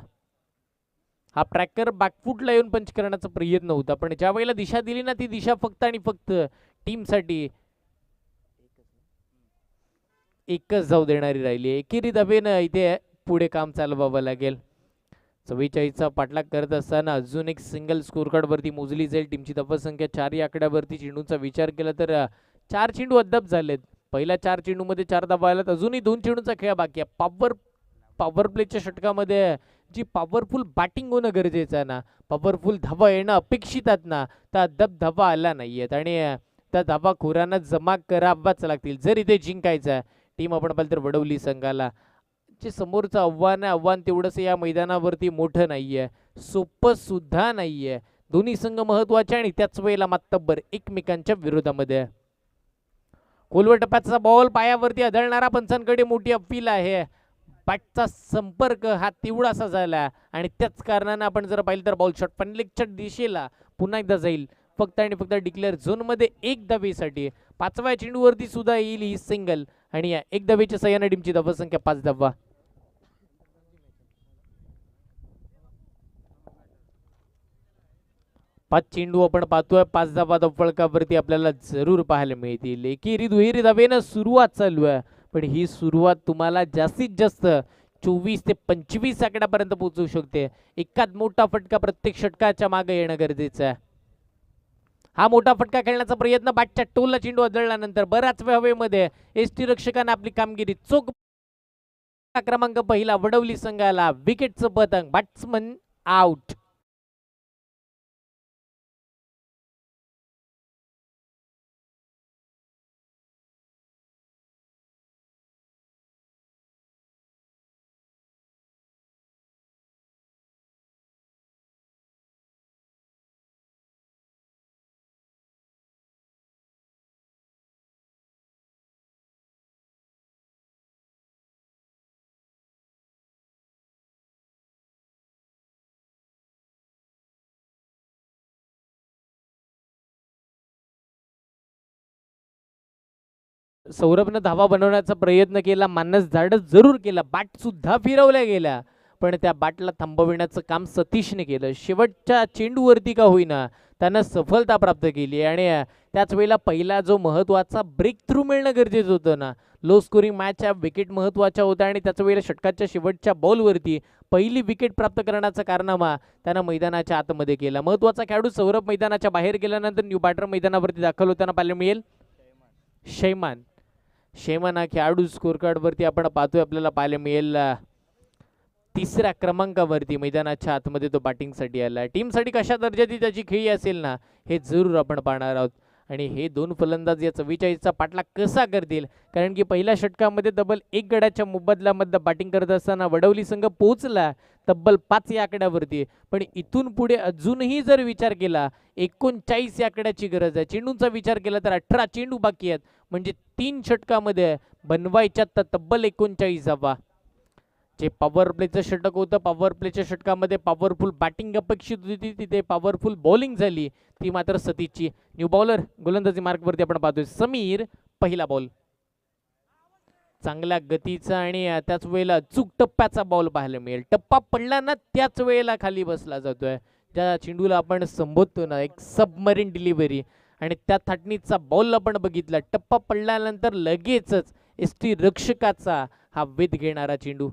हा ट्रॅकर बॅकफुटला येऊन पंच करण्याचा प्रयत्न होता, पण ज्या वेळेला दिशा दिली ना ती दिशा फक्त आणि फक्त टीमसाठी एकच धाव देणारी राहिली. एकेरी धावेनं इथे पुढे काम चालवावं लागेल. 44चा पाठलाग करत असताना अजून एक सिंगल स्कोर कार्ड वरती मोजली जाईल. टीमची धावसंख्या 4 या आकड्यावरती. चेंडूचा विचार केला तर 4 चेंडू अद्याप झालेत. पहिल्या 4 चेंडूमध्ये 4 धावा आल्यात. अजूनही 2 चेंडूचा खेळ बाकी आहे. पॉवर प्लेच्या षटकामध्ये जी पॉवरफुल बॅटिंग होणं गरजेचं आहे ना, पॉवरफुल धावा येणं अपेक्षित आहेत ना, त्या अद्याप धावा आल्या नाहीयेत आणि त्या धावा खोऱ्यांना जमा करावाच लागतील जर इथे जिंकायचं आहे. टीम आपण पाहिलं तर वडवली संघाला जे समोरचं आव्हान तेवढंच या मैदानावरती मोठं नाहीये, सोपं सुद्धा नाहीये. दोन्ही संघ महत्वाचे आणि त्याच वेळेला मातब्बर एकमेकांच्या विरोधामध्ये. खोलवर टप्प्याचा बॉल पायावरती आदळणारा पंचांकडे मोठी अपील आहे. बॅटचा संपर्क हा तेवढासा झाला आणि त्याच कारणाने आपण जर पाहिलं तर बॉल शॉट पण लेगच्या दिशेला पुन्हा एकदा जाईल. फक्त आणि फक्त डिक्लेअर झोन मध्ये 1 धावेसाठी. 5व्या चेंडूवरती सुद्धा येईल ही सिंगल आणि या 1 धावेच्या सहाय्याने टीमची धावसंख्या 5 धावा. पाच चेंडू आपण पाहतोय. 5 धावा फलकावरती आपल्याला जरूर पाहायला मिळतील. एकेरी दुहेरी धावेनं सुरुवात चालू आहे, पण ही सुरुवात तुम्हाला जास्तीत जास्त 24 ते 25 आकड्यापर्यंत पोहोचू शकते. एकाच मोठा फटका प्रत्येक षटकाच्या मागे येणं गरजेचं आहे. हा मोठा फटका खेळण्याचा प्रयत्न, बॅटच्या टोलला चेंडू आदळल्यानंतर बराच वेळ हवेमध्ये एसटी रक्षकाने आपली कामगिरी चोख. क्रमांक पहिला वडवली संघाला विकेटचं पतंग, बॅट्समन आउट. सौरभनं धावा बनवण्याचा प्रयत्न केला, मानस धाडस जरूर केला, बॅट सुद्धा फिरवल्या गेल्या, पण त्या बॅटला थांबविण्याचं काम सतीशने केलं. शेवटच्या चेंडूवरती का होईना त्यानं सफलता प्राप्त केली आणि त्याच वेळेला पहिला जो महत्वाचा ब्रेक थ्रू मिळणं गरजेचं होतं ना. लो स्कोरिंग मॅच विकेट महत्वाच्या होत्या आणि त्याच वेळेला षटकाच्या शेवटच्या बॉलवरती पहिली विकेट प्राप्त करण्याचा कारनामा त्यानं मैदानाच्या आतमध्ये केला. महत्वाचा खेळाडू सौरभ मैदानाच्या बाहेर गेल्यानंतर न्यू बॅटर मैदानावरती दाखल होताना पाहायला मिळेल शैमान. शेमान हा खेळाडू स्कोर कार्ड वरती आपण पाहतोय, आपल्याला पाहायला मिळेल तिसऱ्या क्रमांकावरती मैदानाच्या आतमध्ये तो बॅटिंगसाठी आला. टीमसाठी कशा दर्जाची त्याची खेळी असेल ना हे जरूर आपण पाहणार आहोत. आणि हे दोन फलंदाज या 44चा पाठलाग कसा करतील, कारण की पहिल्या षटकामध्ये तब्बल 1 गड्याच्या मुबदल्यामध्ये बॅटिंग करत असताना वडवली संघ पोहोचला तब्बल 5 या आकड्यावरती. पण इथून पुढे अजूनही जर विचार केला 39 या आकड्याची गरज आहे. चेंडूंचा विचार केला तर 18 चेंडू बाकी आहेत, म्हणजे 3 षटकामध्ये बनवायच्या तब्बल 39 धावा. जे पॉवर प्लेचं षटक होतं, पॉवर प्लेच्या षटकामध्ये पॉवरफुल बॅटिंग अपेक्षित होती, तिथे पॉवरफुल बॉलिंग झाली, ती मात्र सतीशची. न्यू बॉलर गोलंदाजी मार्कवरती आपण पाहतोय समीर. पहिला बॉल चांगल्या गतीचा आणि त्याच वेळेला अचूक टप्प्याचा बॉल पाहायला मिळेल. टप्पा पडला ना त्याच वेळेला खाली बसला जातोय. ज्या चेंडूला आपण संबोधतो ना एक सबमरीन डिलिव्हरी, आणि त्या थाटणीचा बॉल आपण बघितला. टप्पा पडल्यानंतर लगेचच एसटी रक्षकाचा हा वेध घेणारा चेंडू.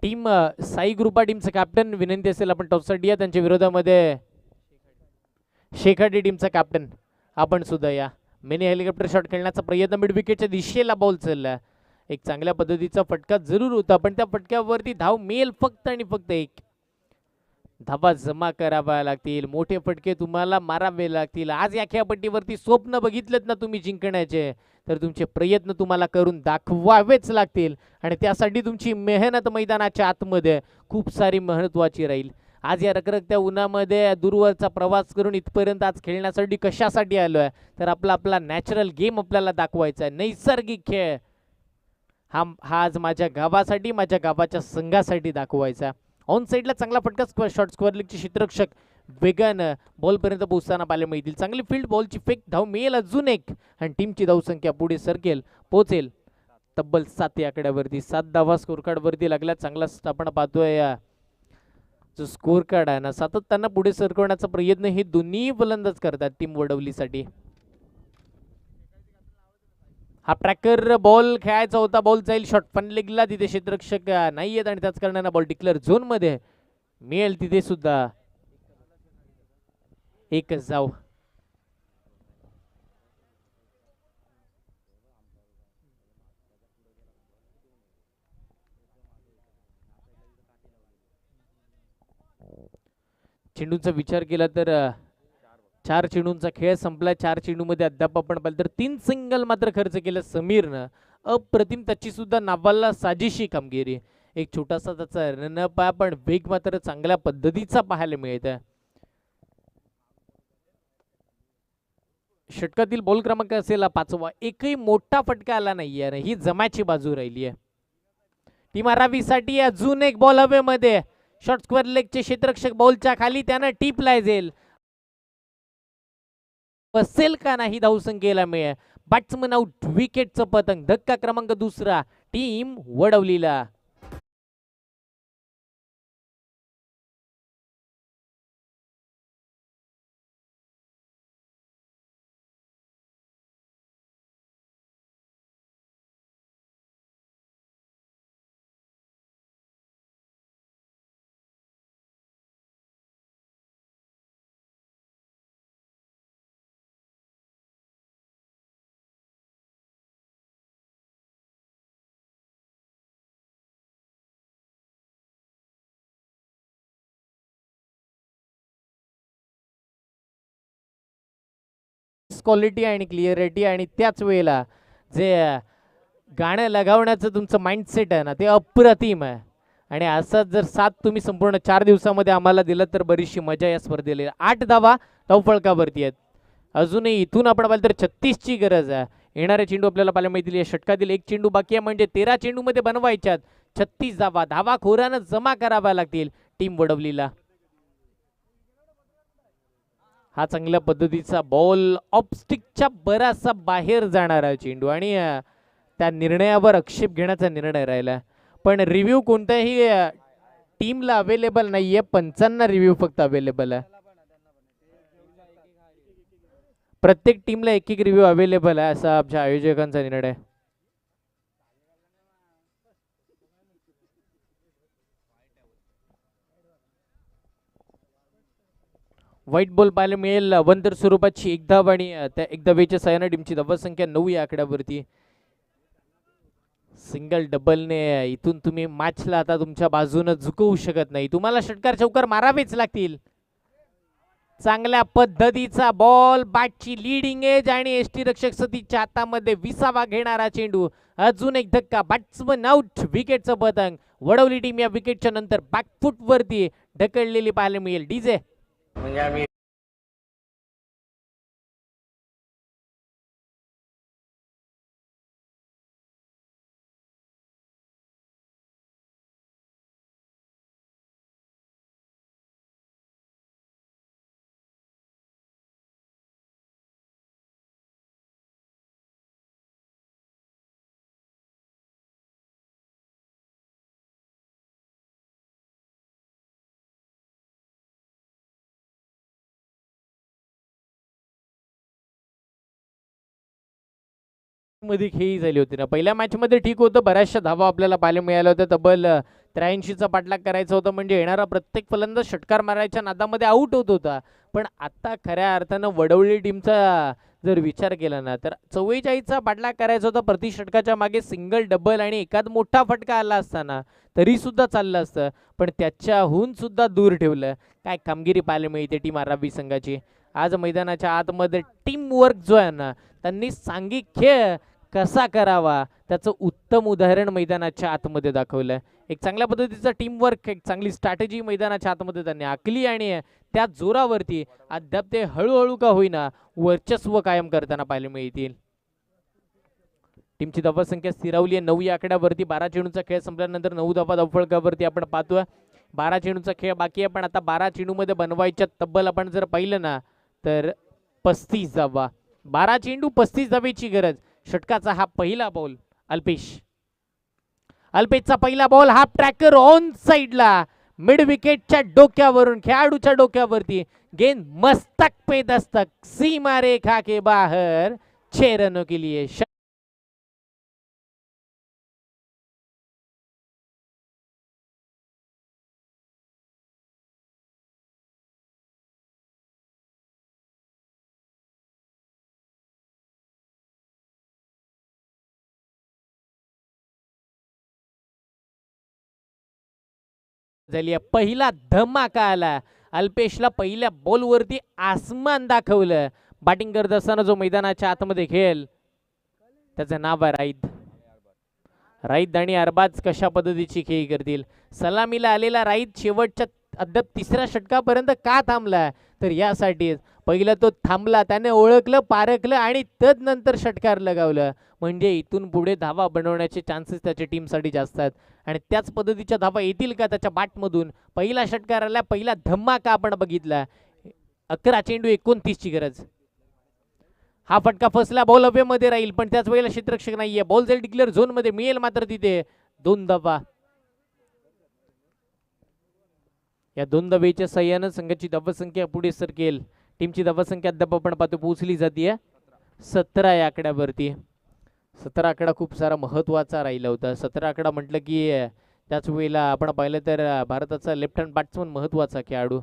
टीम साई ग्रुपा टीमचा कॅप्टन विनंती असेल आपण टॉपसाठी या. त्यांच्या विरोधामध्ये शेखाडी टीमचा कॅप्टन आपण सुद्धा या. मिनी हेलिकॉप्टर शॉट खेळण्याचा प्रयत्न, मिड विकेटच्या दिशेला बॉल चालला. एक चांगल्या पद्धतीचा फटका जरूर होता, पण त्या फटक्यावरती धाव मिळेल फक्त आणि फक्त एक. धावा जमा कराव्या लागतील, मोठे फटके तुम्हाला मारावे लागतील. आज या खेळपट्टीवरती स्वप्न बघितलेत ना तुम्ही जिंकण्याचे, तर तुमचे प्रयत्न तुम्हाला करून दाखवावेच लागतील, आणि त्यासाठी तुमची मेहनत मैदानाच्या आतमध्ये खूप सारी महत्वाची राहील. आज या रखरखत्या उन्हामध्ये दूरवरचा प्रवास करून इथपर्यंत आज खेळण्यासाठी कशासाठी आलोय, तर आपला नॅचरल गेम आपल्याला दाखवायचा आहे, नैसर्गिक खेळ हा आज माझ्या गावासाठी, माझ्या गावाच्या संघासाठी दाखवायचा. ऑन साईडला चांगला फटका, शॉर्ट स्क्वेअर लेगचे क्षेत्ररक्षक वेगानं बॉलपर्यंत पोहोचताना पाहायला मिळतील. चांगली फील्ड, बॉलची फेक, धाव मिळेल अजून एक, आणि टीमची धावसंख्या पुढे सरकेल, पोहोचेल तब्बल 7 या आकड्यावरती. 7 धावा स्कोर कार्ड वरती लागल्या. चांगला आपण पाहतोय जो स्कोर कार्ड आहे ना सातत्यानं पुढे सरकवण्याचा प्रयत्न हे दोन्ही फलंदाज करतात टीम वडवलीसाठी. हा ट्रॅकर बॉल खेळायचा होता, बॉल जाईल शॉर्ट फन लेगला, तिथे क्षेत्ररक्षक नाही आहेत आणि त्याच कारणाने बॉल डिक्लेअर झोन मध्ये मिळेल. तिथे सुद्धा एकच जाव. चेंडूचा विचार केला तर 4 चेंडूंचा खेळ संपला. 4 चेंडूमध्ये अद्याप आपण पाहिलं तर 3 सिंगल मात्र खर्च केलं समीरनं. अप्रतिम त्याची सुद्धा नावाला साजिशी कामगिरी. एक छोटासा त्याचा रनअप आहे, पण वेग मात्र चांगल्या पद्धतीचा पाहायला मिळत आहे. षटकातील बॉल क्रमांक असेल 5वा. एकही मोठा फटका आला नाहीये, ही जमाची बाजू राहिली आहे. टीम आरावीसाठी अजून एक बॉल हवेमध्ये, शॉर्ट स्क्वेअर लेगचे क्षेत्ररक्षक बॉलच्या खाली, त्यानं टिपला जाईल, बसेल का नाही धावसंख्येला मिळेल. बॅट्समन आउट, विकेटचं पतंग. धक्का क्रमांक 2 टीम वडवलीला. क्वालिटी आणि क्लिअरिटी आणि त्याच वेळेला जे गाणं लगावण्याचं तुमचं माइंडसेट आहे ना ते अप्रतिम आहे. आणि असंच जर साथ तुम्ही संपूर्ण 4 दिवसामध्ये आम्हाला दिलं तर बरीचशी मजा या स्पर्धेला येईल. 8 धावा धावफलकावरती आहेत. अजूनही इथून आपण पाहिलं तर 36 ची गरज आहे. येणारे चेंडू आपल्याला पाहायला मिळतील. या षटकातील एक चेंडू बाकी आहे म्हणजे 13 चेंडूमध्ये बनवायच्यात 36 धावा. धावा खोऱ्यानं जमा कराव्या लागतील टीम वडवलीला. हा चांगल्या पद्धतीचा बॉल ऑफस्टिकच्या बराचसा बाहेर जाणारा चेंडू आणि त्या निर्णयावर आक्षेप घेण्याचा निर्णय राहिला. पण रिव्ह्यू कोणत्याही टीमला अवेलेबल नाहीये. पंचांना रिव्ह्यू फक्त अवेलेबल आहे. प्रत्येक टीमला एक एक रिव्ह्यू अवेलेबल आहे असा आमच्या आयोजकांचा निर्णय. व्हाईट बॉल पाहायला मिळेल अवंतर स्वरूपाची एक धाव आणि त्या एक धावेच्या सहाय्याने टीमची धावसंख्या 9 या आकड्यावरती. सिंगल डबलने इथून तुम्ही मॅचला आता तुमच्या बाजूने झुकवू शकत नाही. तुम्हाला षटकार चौकार मारावेच लागतील. चांगल्या पद्धतीचा बॉल बॅटची लीडिंग एज आणि एसटी रक्षक सतीच्या हातामध्ये 20वा घेणारा चेंडू. अजून एक धक्का बॅट्समन आउट. विकेटचं पतंग. वडवली टीम या विकेटच्या नंतर बॅकफुट वरती ढकललेली पाहायला मिळेल. डीजे म्हणजे आम्ही मध्ये खेळी झाली होती ना. पहिल्या मॅच मध्ये ठीक होतं. बऱ्याचशा धावा आपल्याला पाहायला मिळाल्या होत्या. तब्बल 83चा पाठलाग करायचा होता म्हणजे येणारा प्रत्येक फलंदाज षटकार मारायच्या नादामध्ये आउट होत होता. पण आता खऱ्या अर्थानं वडवली टीमचा जर विचार केला ना तर 44चा पाठलाग करायचा होता. प्रति षटकाच्या मागे सिंगल डबल आणि एखाद मोठा फटका आला असताना तरी सुद्धा चाललं असतं. पण त्याच्याहून सुद्धा दूर ठेवलं. काय कामगिरी पाहायला मिळते टीम आरावी संघाची. आज मैदानाच्या आतमध्ये टीम वर्क जो आहे ना त्यांनी सांघिक खेळ कसा करावा त्याचं उत्तम उदाहरण मैदानाच्या आतमध्ये दाखवलं. एक चांगल्या पद्धतीचा टीम वर्क, एक चांगली स्ट्रॅटेजी मैदानाच्या आतमध्ये त्यांनी आखली आणि त्या जोरावरती अद्याप ते हळूहळू का होईना वर्चस्व कायम करताना पाहायला मिळतील. टीमची धावसंख्या स्थिरावली आहे 9 या आकड्यावरती. 12 चेंडूचा खेळ संपल्यानंतर 9 धावा धावफलकावरती आपण पाहतोय. 12 चेंडूचा खेळ बाकी आहे पण आता 12 चेंडूमध्ये बनवायच्या तब्बल आपण जर पाहिलं ना तर 35 धावा. 12 चेंडू 35 धावेची गरज. षटकाचा हा पहिला बॉल. अल्पेशचा पहिला बॉल हाफ ट्रॅकर ऑन साइडला मिड विकेटच्या डोक्यावरून खेळाडूच्या डोक्यावरती गेंद मस्तक पे दस्तक सीमा रेखा के बाहर 6 रनों के लिए. झाली पहिला धमाका आला. अल्पेशला पहिल्या बॉलवरती आसमान दाखवलं. बॅटिंग करत असताना जो मैदानाच्या आतमध्ये खेळ त्याचं नाव आहे राईद. राईद आणि अरबाज कशा पद्धतीची खेळी करतील. सलामीला आलेला राईद शेवटच्या अद्याप 3ऱ्या षटकापर्यंत का थांबला तर यासाठीच. पहिला तो थांबला, त्याने ओळखलं, पारखलं आणि तदनंतर षटकार लगावलं. म्हणजे इथून पुढे धावा बनवण्याचे चान्सेस त्याच्या टीमसाठी जास्त आहेत आणि त्याच पद्धतीच्या धावा येतील का त्याच्या बॅटमधून. पहिला षटकार आला, पहिला धमाका आपण बघितला. 11 चेंडू 29 ची गरज. हा फटका फसला, बॉल हवेमध्ये राहील पण त्याच वेळेला क्षेत्ररक्षक नाहीये. बॉल जाईल डिक्लेअर झोन मध्ये, मिळेल मात्र तिथे 2 धावा. या 2 धावेच्या सहाय्यानं संघाची धावसंख्या पुढे सरकेल. टीमची धावसंख्या अद्याप आपण पाहतो पोहोचली जाते 17 या आकड्यावरती. 17 आकडा खूप सारा महत्वाचा राहिला होता. 17 आकडा म्हटलं की त्याच वेळेला आपण पाहिलं तर भारताचा लेफ्ट हँड बॅट्समन महत्वाचा खेळाडू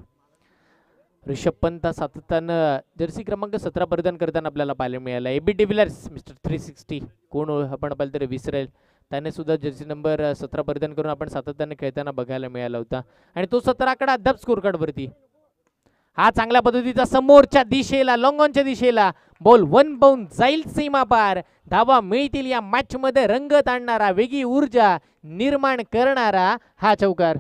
ऋषभ पंत सातत्यानं जर्सी क्रमांक 17 परिधान करताना आपल्याला पाहायला मिळाला. एबी डिव्हिलियर्स मिस्टर 360 कोण आपण पाहिलं तरी विसरेल, त्याने सुद्धा जर्सी नंबर 17 परिधान करून आपण सातत्याने खेळताना बघायला मिळाला होता. आणि तो 17 आकडा अद्याप स्कोर कार्ड वरती. हा चांगल्या पद्धतीचा समोरच्या दिशेला लॉंगॉनच्या दिशेला बॉल वन बाउंड जाईल सीमा पार. धावा मिळतील या मॅच मध्ये रंगत आणणारा वेगळी ऊर्जा निर्माण करणारा हा चौकार.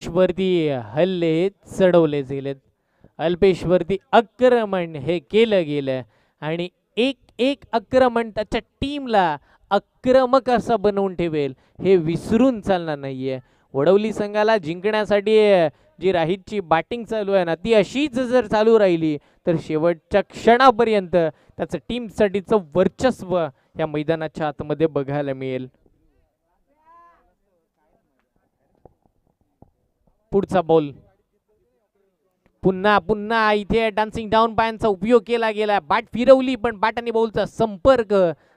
वरती हल्ले चढवले गेलेत. अल्पेशवरती आक्रमण हे केलं गेलं आणि एक एक आक्रमण त्याच्या टीमला आक्रमक असं बनवून ठेवेल हे विसरून चालणार नाहीये. वडवली संघाला जिंकण्यासाठी जी राहीतची बॅटिंग चालू आहे ना ती अशीच जर चालू राहिली तर शेवटच्या क्षणापर्यंत त्याचं टीमसाठीचं वर्चस्व या मैदानाच्या आतमध्ये बघायला मिळेल. पुढचा बॉल पुन्हा पुन्हा इथे डान्सिंग डाऊन पायांचा उपयोग केला गेला. बॅट फिरवली पण बॅट आणि बॉलचा संपर्क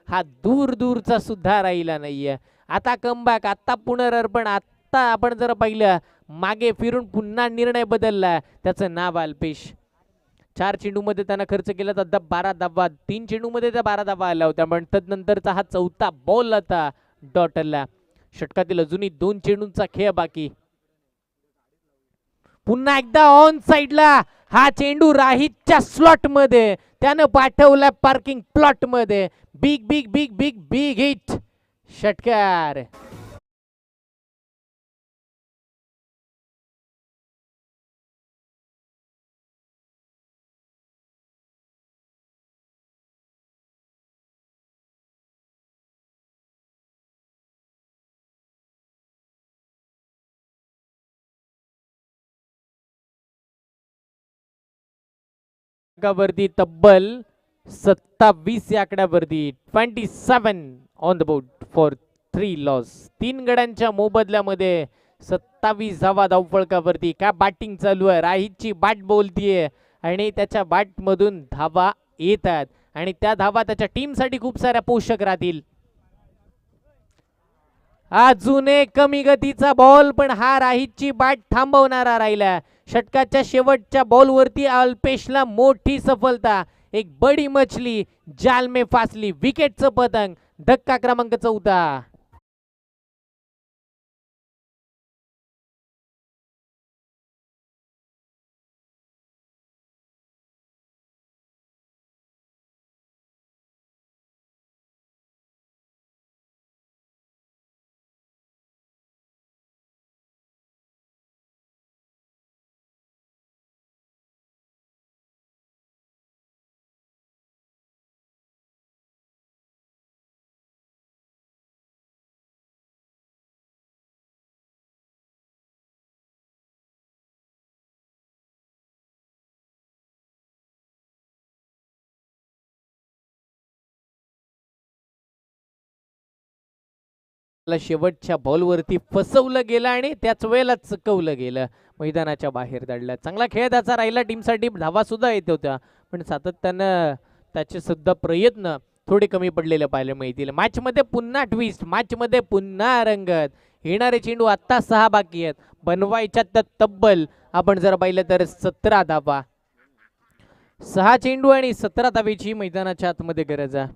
हा दूर दूरचा सुद्धा राहिला नाहीये. आता कमबॅक, आता पुनर्र्पण. आता आपण जर पाहिलं मागे फिरून पुन्हा निर्णय बदलला. त्याचं नाव अल्पेश. 4 चेंडूमध्ये त्यानं खर्च केला तर 12 धावा. 3 चेंडूमध्ये त्या 12 धावा आल्या होत्या. पण तदनंतरचा हा चौथा बॉल आता डॉटरला. षटकातील अजूनही 2 चेंडूंचा खेळ बाकी. पुन्हा एकदा ऑन साइडला हा चेंडू राहितच्या स्लॉट मध्ये त्यानं पाठवला पार्किंग प्लॉट मध्ये. Big big big big big hit. षटकार. वरती तब्बल 27 या आकड्यावरती 27 on the board for 3 loss. 3 गड्यांच्या मोबदल्यामध्ये 27 धावा धावफळकावरती. काय बॅटिंग चालू आहे. राहितची बॅट बोलतीये आणि त्याच्या बॅट मधून धावा येतात आणि त्या धावा त्याच्या टीम साठी खूप साऱ्या पोषक राहतील. अजून एक कमी गतीचा बॉल पण हा राहितची बॅट थांबवणारा राहिला. षटकाच्या शेवटच्या बॉलवरती अल्पेशला मोठी सफलता. एक बडी मछली जाल में फासली. विकेटचं पतंग. धक्का क्रमांक 14. शेवटच्या बॉलवरती फसवलं गेलं आणि त्याच वेळेला चकवलं गेलं. मैदानाच्या बाहेर धाडलं. चांगला खेळ त्याचा राहिला. टीमसाठी धावा सुद्धा येत होत्या पण सातत्यानं त्याचे सुद्धा प्रयत्न थोडे कमी पडलेले पाहायला मिळतील. मॅच मध्ये पुन्हा ट्विस्ट. मॅच मध्ये पुन्हा रंगत. येणारे चेंडू आता 6 बाकी आहेत. बनवायच्या तर तब्बल आपण जर पाहिलं तर 17 धावा. 6 चेंडू आणि 17 धावेची मैदानाच्या आतमध्ये गरज आहे.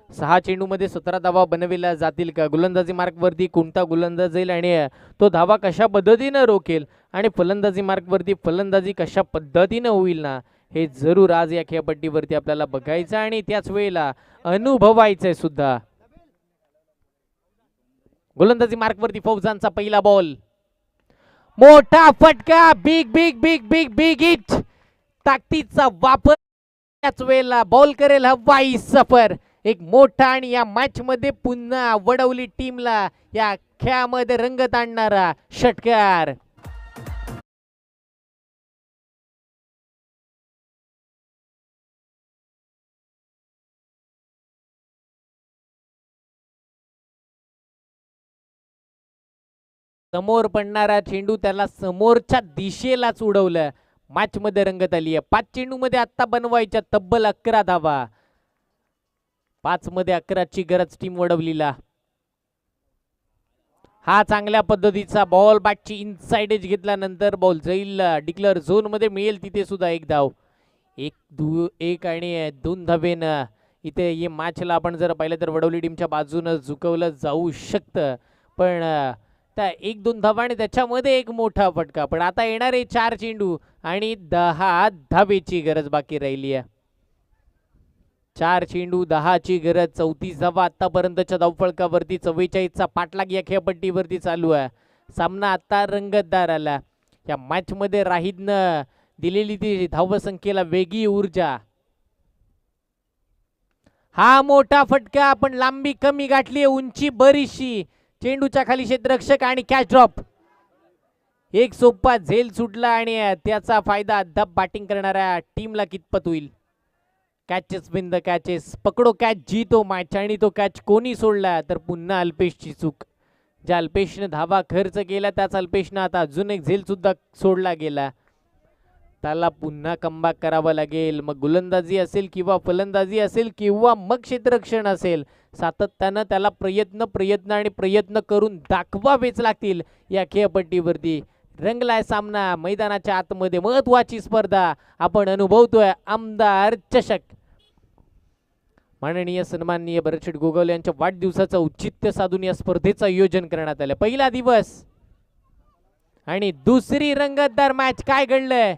6 चेंडू मध्ये 17 धावा बनविल्या जातील का. गोलंदाजी मार्क वरती कोणता गोलंदाज येईल आणि तो धावा कशा पद्धतीने रोकेल आणि फलंदाजी मार्क वरती फलंदाजी कशा पद्धतीने होईल ना हे जरूर आज या खेळपट्टीवरती आपल्याला बघायचं आणि त्याच वेळेला अनुभवायचंय सुद्धा. गोलंदाजी मार्क वरती फौजांचा पहिला बॉल. मोठा फटका. Big big big big big hit. ताकदीचा वापर. त्याच वेळेला बॉल करेल हवाई सफर. एक मोठा आणि या मॅच मध्ये पुन्हा वडवली टीमला या खेळामध्ये रंगत आणणारा षटकार. समोर पडणारा चेंडू त्याला समोरच्या दिशेलाच उडवलं मॅच मध्ये रंगत आली आहे. 5 चेंडू मध्ये आता बनवायच्या तब्बल 11 धावा. 5 मध्ये 11ची गरज टीम वडवलीला. हा चांगल्या पद्धतीचा बॉल बॅटची इनसाइड एज घेतल्यानंतर बॉल जाईल डिक्लेअर झोन मध्ये, मिळेल तिथे सुद्धा एक धाव. एक आणि 2 धावेनं इथे ये मॅचला आपण जर पाहिलं तर वडवली टीमच्या बाजूनं झुकवलं जाऊ शकतं, पण त्या 1-2 धावा आणि त्याच्यामध्ये एक मोठा फटका. पण आता येणारे 4 चेंडू आणि 10 धावेची गरज बाकी राहिली आहे. 4 चेंडू 10ची गरज. 34 धावा आतापर्यंतच्या धावफलकावरती. 44चा पाठलाग या खेळपट्टीवरती चालू आहे. सामना आता रंगतदार आला. या मॅच मध्ये राहिदनं दिलेली ती धावसंख्येला वेगळी ऊर्जा. हा मोठा फटका, आपण लांबी कमी गाठली, उंची बरीचशी. चेंडूच्या खाली क्षेत्ररक्षक आणि कॅच ड्रॉप. एक सोपा झेल सुटला आणि त्याचा फायदा अद्याप बॅटिंग करणाऱ्या टीमला कितपत होईल. Catches win the catches. पकडो कॅच जीतो मॅच. आणि तो कॅच कोणी सोडला तर पुन्हा अल्पेशची चूक. ज्या अल्पेशने धावा खर्च केला त्याच अल्पेशनं आता अजून एक झेल सुद्धा सोडला गेला. त्याला पुन्हा कमबॅक करावं लागेल. मग गोलंदाजी असेल किंवा फलंदाजी असेल किंवा मग क्षेत्ररक्षण असेल, सातत्यानं त्याला प्रयत्न करून दाखवावेच लागतील. या खेळपट्टीवरती रंगलाय सामना. मैदानाच्या आतमध्ये महत्वाची स्पर्धा आपण अनुभवतोय. आमदार चषक. माननीय सन्माननीय भरतशेठ गोगावले यांच्या वाढदिवसाचं औचित्य साधून या स्पर्धेचं आयोजन करण्यात आलं. पहिला दिवस आणि दुसरी रंगतदार मॅच. काय घडलंय?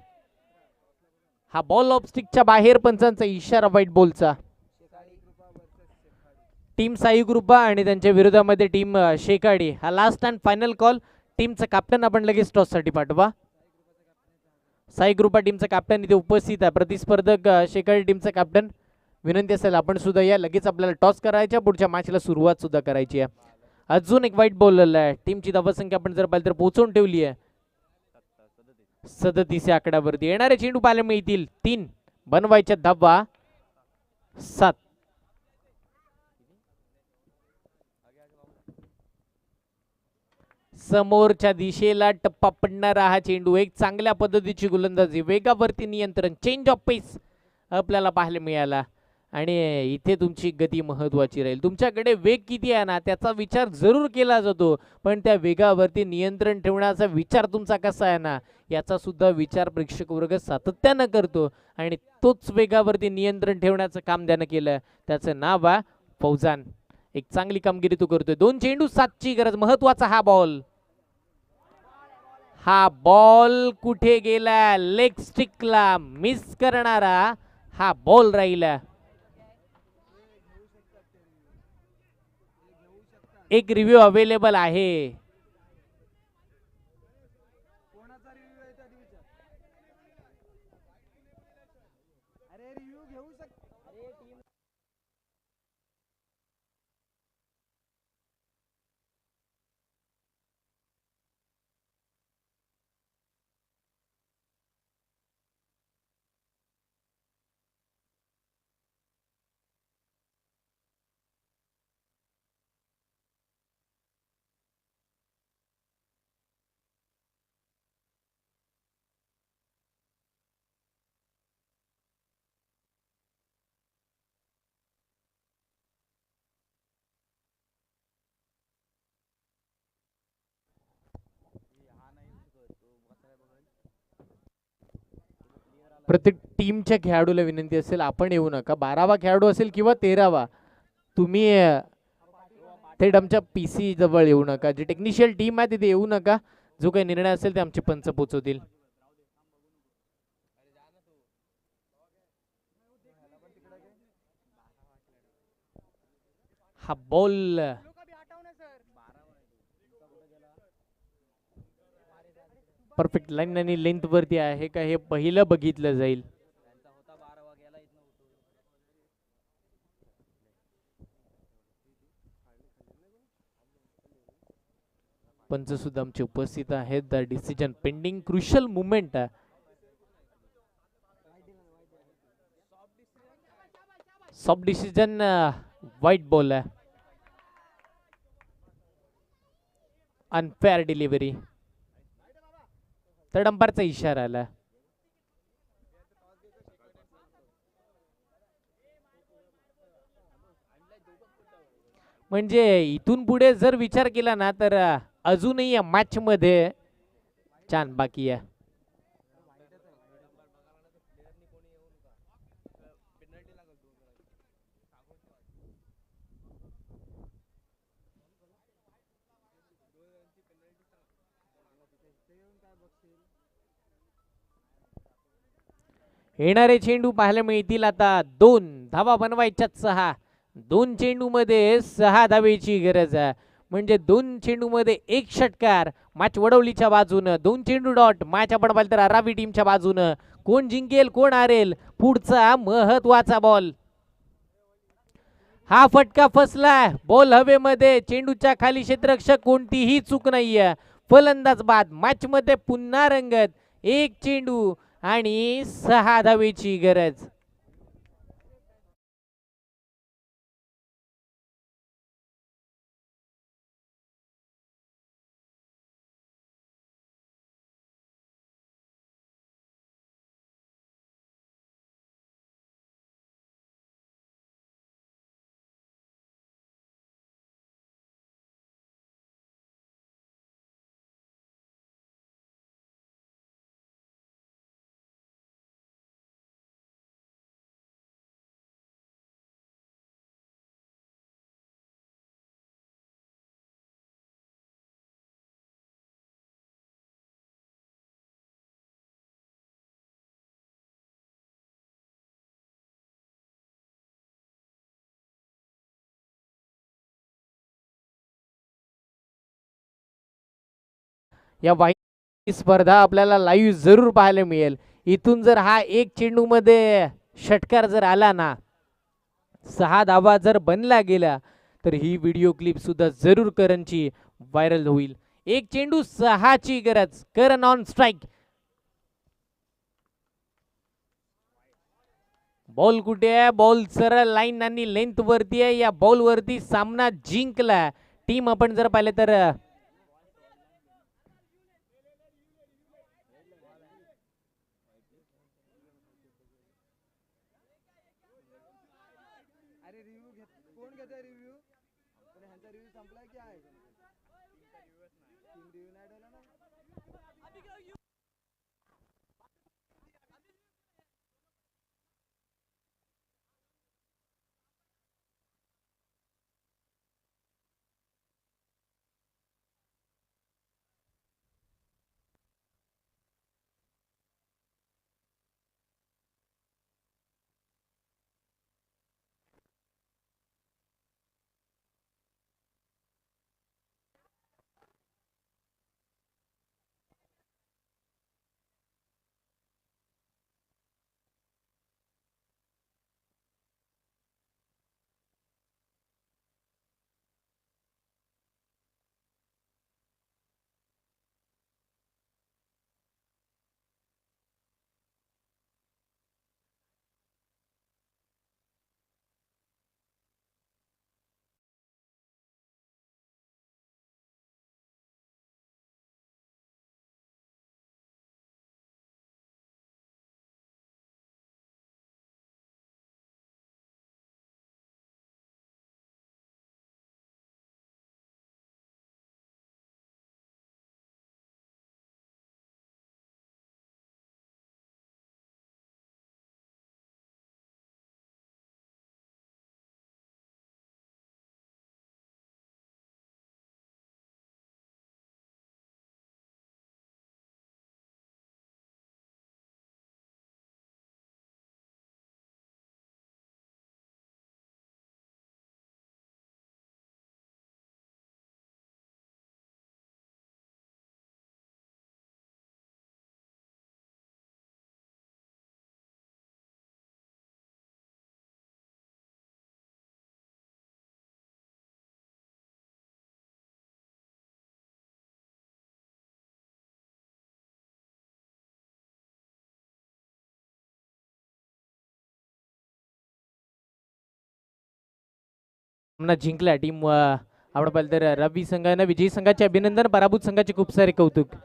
हा बॉल ऑफ स्टिकच्या बाहेर, पंचांचा इशारा व्हाईट बॉलचा. टीम साई कृपा आणि त्यांच्या विरोधामध्ये टीम शेकाडी. हा लास्ट अँड फायनल कॉल. टीमचा कॅप्टन आपण लगेच टॉस साठी पाठवा. साई कृपा टीमचा कॅप्टन इथे उपस्थित आहे. प्रतिस्पर्धक शेकाडी टीमचा कॅप्टन, विनंती असेल आपण सुद्धा या. लगेच आपल्याला टॉस करायच्या, पुढच्या मॅचला सुरुवात सुद्धा करायची आहे. अजून एक व्हाईट बॉल आहे. टीमची धावसंख्या आपण जर पाहिलं तर पोहोचवून ठेवली आहे 37 आकड्यावरती. येणारे चेंडू पाहायला मिळतील 3, बनवायच्या धावा 7. समोरच्या दिशेला टप्पा पडणारा हा चेंडू. एक चांगल्या पद्धतीची गोलंदाजी, वेगावरती नियंत्रण, चेंज ऑफ पेस आपल्याला पाहायला मिळाला. आणि इथे तुमची गती महत्वाची राहील. तुमच्याकडे वेग किती आहे ना त्याचा विचार जरूर केला जातो, पण त्या वेगावरती नियंत्रण ठेवण्याचा विचार तुमचा कसा आहे ना याचा सुद्धा विचार प्रेक्षक वर्ग सातत्यानं करतो. आणि तोच वेगावरती नियंत्रण ठेवण्याचं काम त्यानं केलं. त्याचं नाव आहे फौजान. एक चांगली कामगिरी तो करतोय. 2 चेंडू 7ची गरज. महत्वाचा हा बॉल. हा बॉल कुठे गेला? लेग स्टिकला मिस करणारा हा बॉल राहिला. एक रिव्ह्यू अवेलेबल आहे. प्रत्येक टीमच्या खेळाडूला विनंती असेल आपण येऊ नका. 12वा खेळाडू असेल किंवा 13वा, तुम्ही थेट आमच्या PC जवळ येऊ नका. जे टेक्निशियल टीम आहे तिथे येऊ नका. जो काही निर्णय असेल ते आमचे पंच पोचवतील. हा बॉल परफेक्ट लाईन आणि लेंथ वरती आहे का हे पहिलं बघितलं जाईल. पंच सुद्धा आमचे उपस्थित आहेत. The decision pending. Crucial movement आहे. सॉफ्ट डिसिजन व्हाईट बॉल आहे. Unfair delivery. तर अंपायरचा इशारा आला. म्हणजे इथून पुढे जर विचार केला ना तर अजूनही या मॅच मध्ये छान बाकी आहे. येणारे चेंडू पाहायला मिळतील आता. 2 धावा बनवायच्यात 6. 2 चेंडू मध्ये 6 धावेची गरज आहे. म्हणजे 2 चेंडू मध्ये 1 षटकार मॅच वडवलीच्या बाजूनं. 2 चेंडू डॉट मॅच आपण पाहिलं तर अराबी टीमच्या बाजूनं. कोण जिंकेल कोण हारेल पुढचा महत्वाचा बॉल. हा फटका फसलाय. बॉल हवेमध्ये, चेंडूच्या खाली क्षेत्ररक्षक, कोणतीही चूक नाहीये. फलंदाज बाद. मॅच मध्ये पुन्हा रंगत. 1 चेंडू आणि 6 धावेची गरज. या वाईट स्पर्धा आपल्याला लाईव्ह जरूर पाहायला मिळेल. इथून जर हा 1 चेंडू मध्ये षटकार जर आला ना, 6 धावा जर बनला गेला तर ही व्हिडिओ क्लिप सुद्धा जरूर करणची व्हायरल होईल. 1 चेंडू 6ची गरज. करण ऑन स्ट्राईक. बॉल कुठे आहे? बॉल सरळ लाईन आणि लेंथ वरती आहे. या बॉल वरती सामना जिंकला टीम आपण जर पाहिलं तर सामना जिंकला टीम आपण पाहिलं तर रवी संघानं. विजयी संघाचे अभिनंदन, पराभूत संघाचे खूप सारे कौतुक.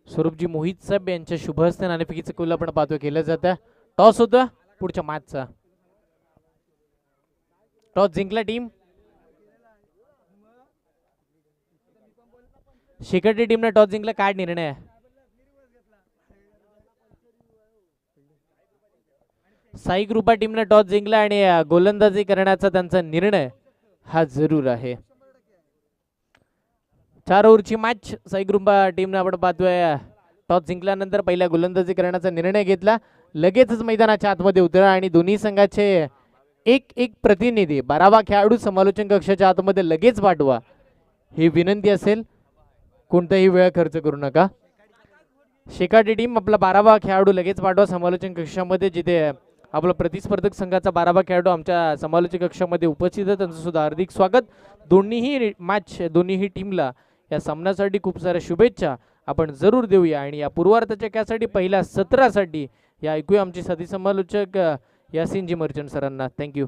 स्वरूपजी मोहित साहेब यांच्या शुभ हस्ते नाणेफेकीचं कौल आपण पाहतोय केलं जातं. टॉस होतं पुढच्या मॅचचा. टॉस जिंकला टीम शेकाटी टीमने टॉस जिंकला. काय निर्णय आहे? साई कृपा टीमने टॉस जिंकला आणि गोलंदाजी करण्याचा त्यांचा निर्णय हा जरूर आहे. 4 ओव्हरची मॅच. साई कृपा टीमने आपण पाहतोय टॉस जिंकल्यानंतर पहिल्या गोलंदाजी करण्याचा निर्णय घेतला. लगेचच मैदानाच्या आतमध्ये उतरा आणि दोन्ही संघाचे एक प्रतिनिधी 12वा खेळाडू समालोचन कक्षाच्या आतमध्ये लगेच पाठवा ही विनंती असेल. कोणताही वेळ खर्च करू नका. शेकाटी टीम आपला 12वा खेळाडू लगेच पाठवा समालोचन कक्षामध्ये. जिथे आपला प्रतिस्पर्धक संघाचा 12वा खेळाडू आमच्या समालोचन कक्षामध्ये उपस्थित आहे त्यांचं सुद्धा हार्दिक स्वागत. दोन्हीही मॅच दोन्हीही टीमला या सामन्यासाठी खूप साऱ्या शुभेच्छा आपण जरूर देऊया. आणि या पूर्वार्धाच्या खेळासाठी पहिल्या सत्रासाठी या ऐकूया आमचे साथी समालोचक यासिनजी मर्चंट सरांना. थँक्यू.